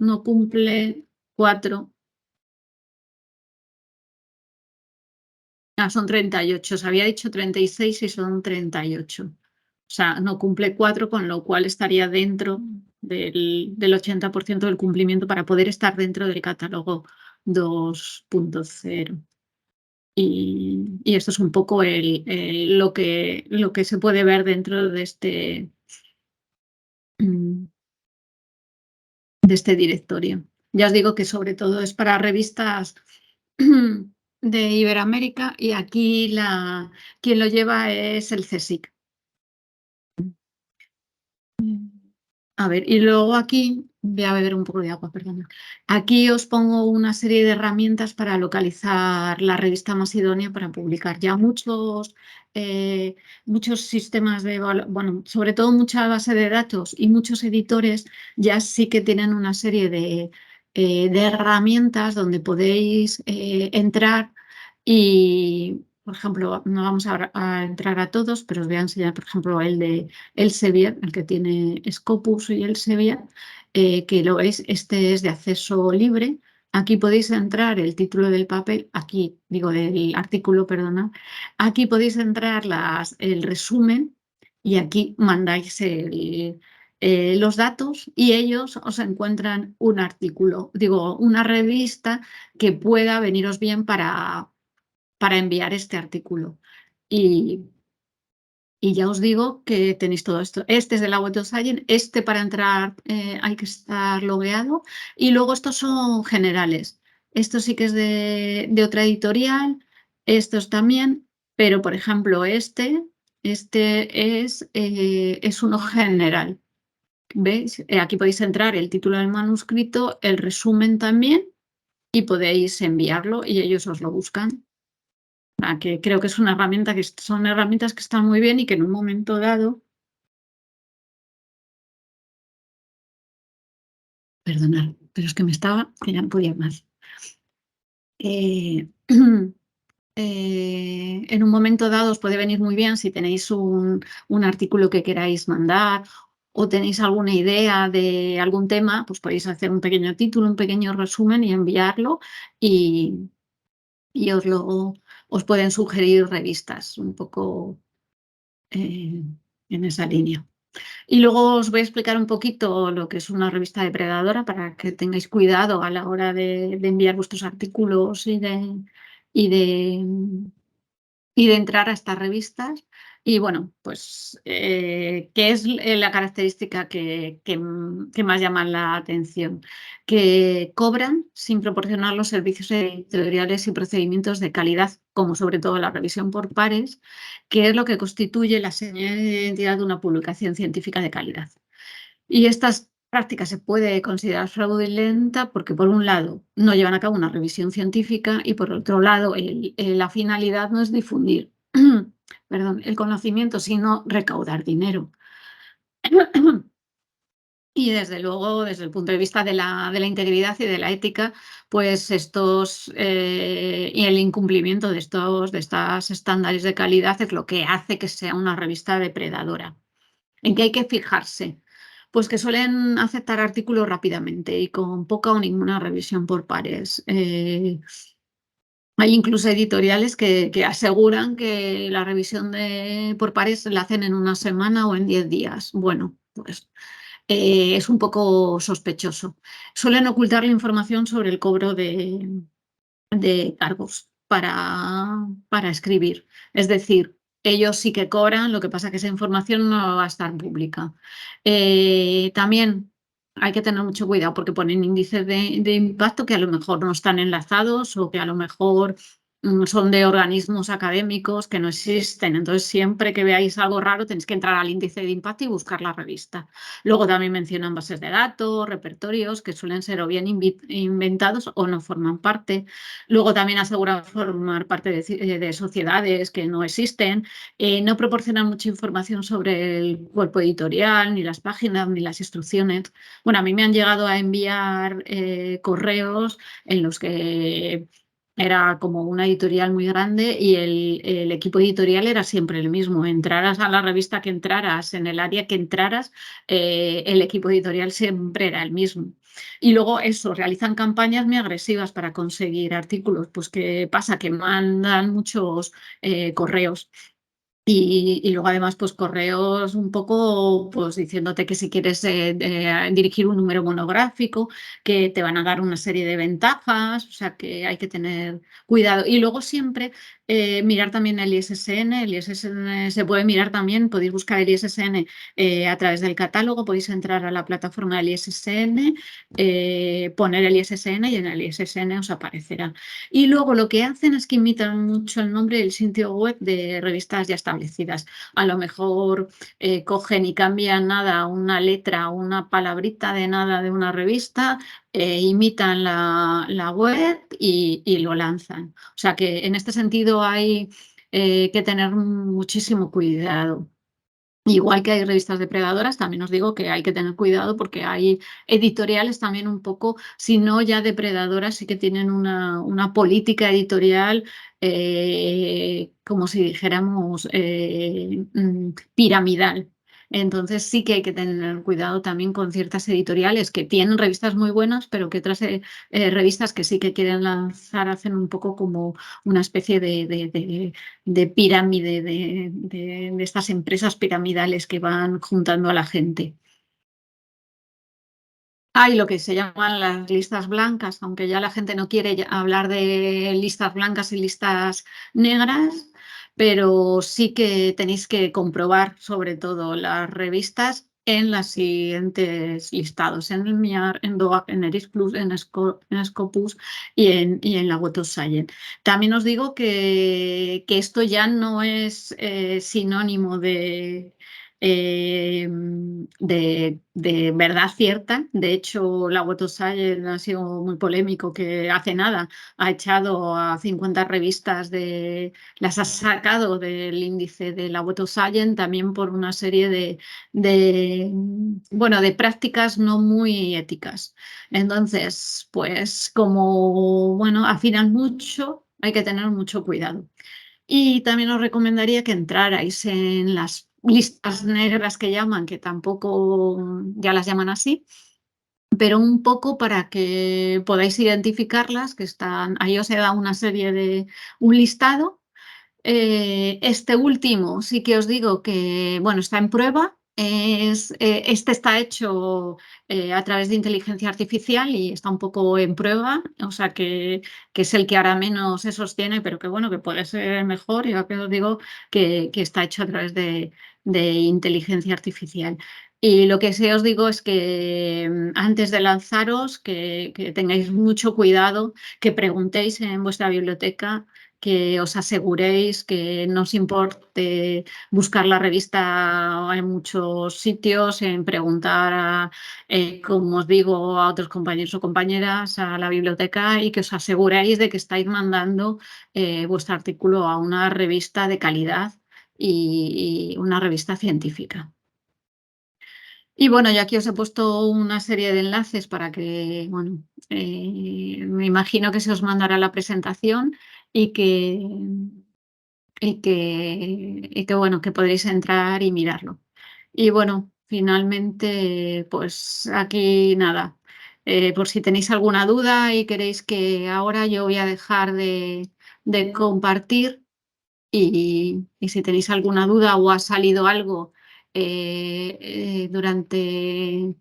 no cumple 4. Son 38. Os había dicho 36 y son 38. O sea, no cumple 4, con lo cual estaría dentro del 80% del cumplimiento para poder estar dentro del catálogo 2.0. Y esto es un poco lo que se puede ver dentro de este directorio. Ya os digo que sobre todo es para revistas de Iberoamérica y aquí quien lo lleva es el CSIC. A ver, y luego aquí, voy a beber un poco de agua, perdón. Aquí os pongo una serie de herramientas para localizar la revista más idónea para publicar. Ya muchos sistemas bueno, sobre todo mucha base de datos y muchos editores ya sí que tienen una serie de herramientas donde podéis entrar y, por ejemplo, no vamos a entrar a todos, pero os voy a enseñar, por ejemplo, el de Elsevier, el que tiene Scopus y Elsevier, que lo veis, este es de acceso libre. Aquí podéis entrar el título del papel, aquí digo del artículo, perdona. Aquí podéis entrar el resumen y aquí mandáis los datos y ellos os encuentran un artículo, digo, una revista que pueda veniros bien para enviar este artículo. Y ya os digo que tenéis todo esto. Este es de la Web of Science, este para entrar hay que estar logueado y luego estos son generales. Esto sí que es de otra editorial, estos también, pero por ejemplo este es uno general. ¿Veis? Aquí podéis entrar el título del manuscrito, el resumen también y podéis enviarlo y ellos os lo buscan. Que creo que es una herramienta son herramientas que están muy bien y que en un momento dado, perdonad, pero es que que ya no podía más. En un momento dado os puede venir muy bien si tenéis un artículo que queráis mandar o tenéis alguna idea de algún tema, pues podéis hacer un pequeño título, un pequeño resumen y enviarlo y os pueden sugerir revistas un poco en esa línea. Y luego os voy a explicar un poquito lo que es una revista depredadora para que tengáis cuidado a la hora de enviar vuestros artículos y de y de entrar a estas revistas. Y bueno, pues, ¿qué es la característica que más llama la atención? Que cobran sin proporcionar los servicios editoriales y procedimientos de calidad, como sobre todo la revisión por pares, que es lo que constituye la señal de identidad de una publicación científica de calidad. Y estas prácticas se puede considerar fraudulenta porque, por un lado, no llevan a cabo una revisión científica y, por otro lado, la finalidad no es difundir perdón, el conocimiento, sino recaudar dinero. Y desde luego, desde el punto de vista de la integridad y de la ética, pues y el incumplimiento de estas estándares de calidad es lo que hace que sea una revista depredadora. ¿En qué hay que fijarse? Pues que suelen aceptar artículos rápidamente y con poca o ninguna revisión por pares. Hay incluso editoriales que aseguran que la revisión por pares la hacen en una semana o en 10 días. Bueno, pues es un poco sospechoso. Suelen ocultar la información sobre el cobro de cargos para escribir. Es decir, ellos sí que cobran, lo que pasa es que esa información no va a estar pública. También hay que tener mucho cuidado porque ponen índices de impacto que a lo mejor no están enlazados o que a lo mejor son de organismos académicos que no existen. Entonces, siempre que veáis algo raro, tenéis que entrar al índice de impacto y buscar la revista. Luego también mencionan bases de datos, repertorios, que suelen ser o bien inventados o no forman parte. Luego también aseguran formar parte de sociedades que no existen. No proporcionan mucha información sobre el cuerpo editorial, ni las páginas, ni las instrucciones. Bueno, a mí me han llegado a enviar correos en los que era como una editorial muy grande y el equipo editorial era siempre el mismo. Entraras a la revista que entraras, en el área que entraras, el equipo editorial siempre era el mismo. Y luego eso, realizan campañas muy agresivas para conseguir artículos. Pues ¿qué pasa? Que mandan muchos correos. Y luego además, pues correos un poco pues diciéndote que si quieres dirigir un número monográfico, que te van a dar una serie de ventajas, o sea que hay que tener cuidado. Y luego siempre mirar también el ISSN. El ISSN se puede mirar también, podéis buscar el ISSN a través del catálogo, podéis entrar a la plataforma del ISSN, poner el ISSN y en el ISSN os aparecerá. Y luego lo que hacen es que imitan mucho el nombre del sitio web de revistas ya establecidas. A lo mejor cogen y cambian nada, una letra, una palabrita de nada de una revista, imitan la web y lo lanzan. O sea que en este sentido hay que tener muchísimo cuidado. Igual que hay revistas depredadoras, también os digo que hay que tener cuidado porque hay editoriales también un poco, si no ya depredadoras, sí que tienen una política editorial, como si dijéramos, piramidal. Entonces sí que hay que tener cuidado también con ciertas editoriales que tienen revistas muy buenas, pero que otras revistas que sí que quieren lanzar hacen un poco como una especie de pirámide, de estas empresas piramidales que van juntando a la gente. Hay lo que se llaman las listas blancas, aunque ya la gente no quiere hablar de listas blancas y listas negras, pero sí que tenéis que comprobar sobre todo las revistas en los siguientes listados, en el MIAR, en DOAC, en ERIS Plus, en Scopus y en la Web of Science. También os digo que esto ya no es sinónimo de verdad cierta. De hecho, la Web of Science ha sido muy polémico, que hace nada ha echado a 50 revistas, las ha sacado del índice de la Web of Science también por una serie bueno, de prácticas no muy éticas. Entonces, pues como, bueno, afinan mucho, hay que tener mucho cuidado. Y también os recomendaría que entrarais en las listas negras que llaman, que tampoco ya las llaman así, pero un poco para que podáis identificarlas, que están, ahí os he dado una serie un listado. Este último sí que os digo que, bueno, está en prueba, Este está hecho a través de inteligencia artificial y está un poco en prueba, o sea que es el que ahora menos se sostiene, pero que bueno, que puede ser mejor. Ya que os digo que está hecho a través de inteligencia artificial. Y lo que sí os digo es que antes de lanzaros, que tengáis mucho cuidado, que preguntéis en vuestra biblioteca, que os aseguréis que no os importe buscar la revista en muchos sitios, en preguntar, como os digo, a otros compañeros o compañeras, a la biblioteca, y que os aseguréis de que estáis mandando vuestro artículo a una revista de calidad y una revista científica. Y bueno, ya aquí os he puesto una serie de enlaces para que, bueno, me imagino que se os mandará la presentación y que bueno, que podréis entrar y mirarlo. Y bueno, finalmente, pues aquí nada. Por si tenéis alguna duda y queréis, que ahora yo voy a dejar de compartir, y si tenéis alguna duda o ha salido algo durante...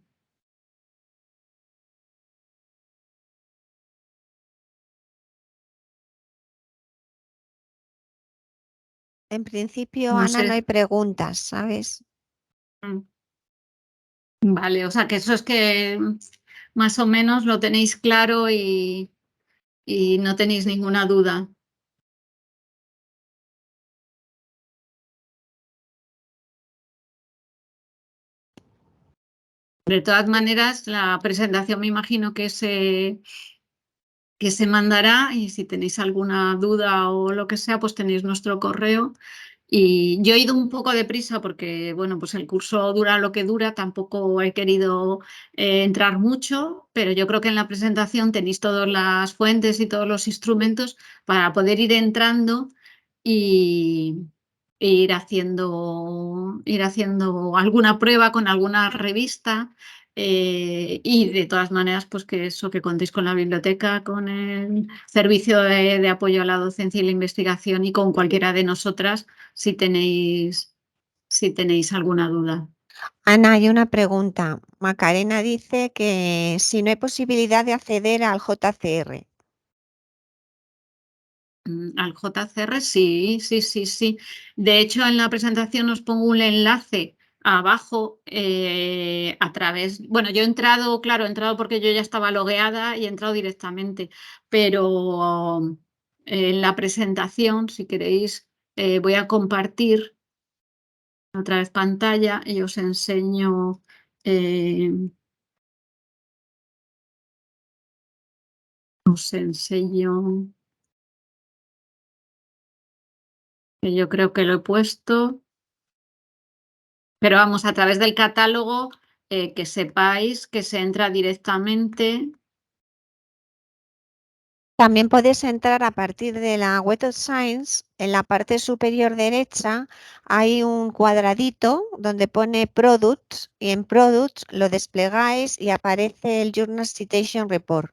En principio, No Ana, sé. no hay preguntas, ¿sabes? Vale, o sea que eso es que más o menos lo tenéis claro y no tenéis ninguna duda. De todas maneras, la presentación me imagino que se mandará, y si tenéis alguna duda o lo que sea, pues tenéis nuestro correo. Y yo he ido un poco deprisa porque, bueno, pues el curso dura lo que dura, tampoco he querido entrar mucho, pero yo creo que en la presentación tenéis todas las fuentes y todos los instrumentos para poder ir entrando y ir haciendo alguna prueba con alguna revista. Y de todas maneras, pues que eso, que contéis con la biblioteca, con el servicio de apoyo a la docencia y la investigación, y con cualquiera de nosotras si tenéis alguna duda. Ana, hay una pregunta. Macarena dice que si no hay posibilidad de acceder al JCR. Al JCR, sí, sí, sí, sí. De hecho, en la presentación os pongo un enlace abajo a través... Bueno, yo he entrado, claro, he entrado porque yo ya estaba logueada y he entrado directamente, pero en la presentación, si queréis, voy a compartir otra vez pantalla y os enseño... os enseño... que yo creo que lo he puesto... Pero vamos, a través del catálogo, que sepáis que se entra directamente. También puedes entrar a partir de la Web of Science. En la parte superior derecha hay un cuadradito donde pone Products, y en Products lo desplegáis y aparece el Journal Citation Report.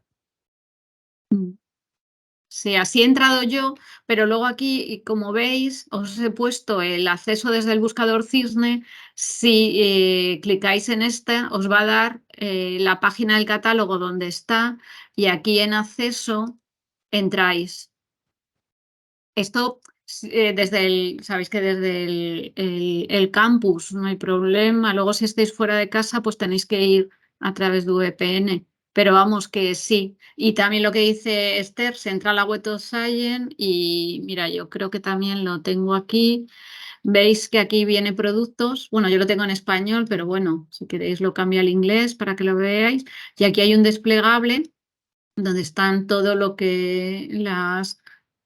Sí, así he entrado yo, pero luego aquí, como veis, os he puesto el acceso desde el buscador Cisne. Si clicáis en esta, os va a dar la página del catálogo donde está, y aquí en acceso entráis. Esto sabéis que desde el campus no hay problema. Luego, si estáis fuera de casa, pues tenéis que ir a través de VPN. Pero vamos, que sí. Y también lo que dice Esther, se entra a la Web of Science y mira, yo creo que también lo tengo aquí. Veis que aquí viene productos. Bueno, yo lo tengo en español, pero bueno, si queréis lo cambio al inglés para que lo veáis. Y aquí hay un desplegable donde están todo lo que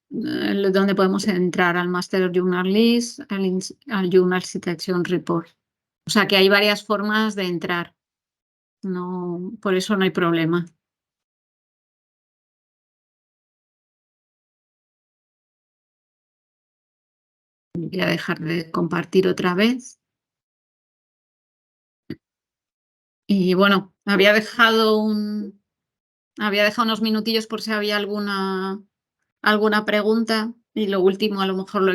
donde podemos entrar al Master Journal List, al Journal Citation Report. O sea que hay varias formas de entrar. No, por eso no hay problema. Voy a dejar de compartir otra vez. Y bueno, había dejado unos minutillos por si había alguna pregunta, y lo último a lo mejor lo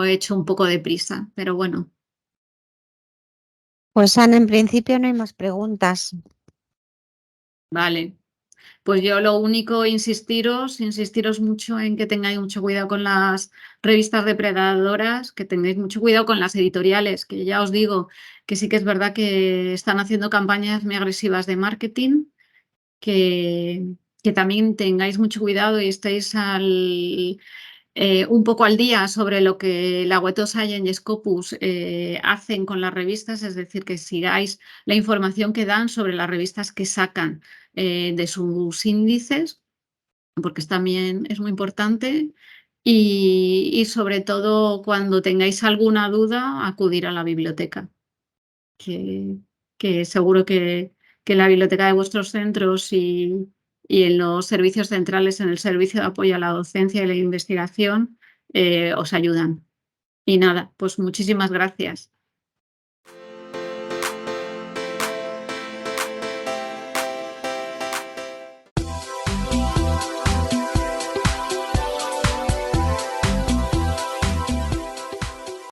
he hecho un poco deprisa, pero bueno. Pues Ana, en principio no hay más preguntas. Vale. Pues yo lo único, insistiros mucho en que tengáis mucho cuidado con las revistas depredadoras, que tengáis mucho cuidado con las editoriales, que ya os digo que sí que es verdad que están haciendo campañas muy agresivas de marketing, que también tengáis mucho cuidado y estéis un poco al día sobre lo que la Web of Science y Scopus hacen con las revistas, es decir, que sigáis la información que dan sobre las revistas que sacan de sus índices, porque también es muy importante. Y sobre todo, cuando tengáis alguna duda, acudir a la biblioteca, que seguro que en la biblioteca de vuestros centros y en los servicios centrales, en el servicio de apoyo a la docencia y la investigación, os ayudan. Y nada, pues muchísimas gracias.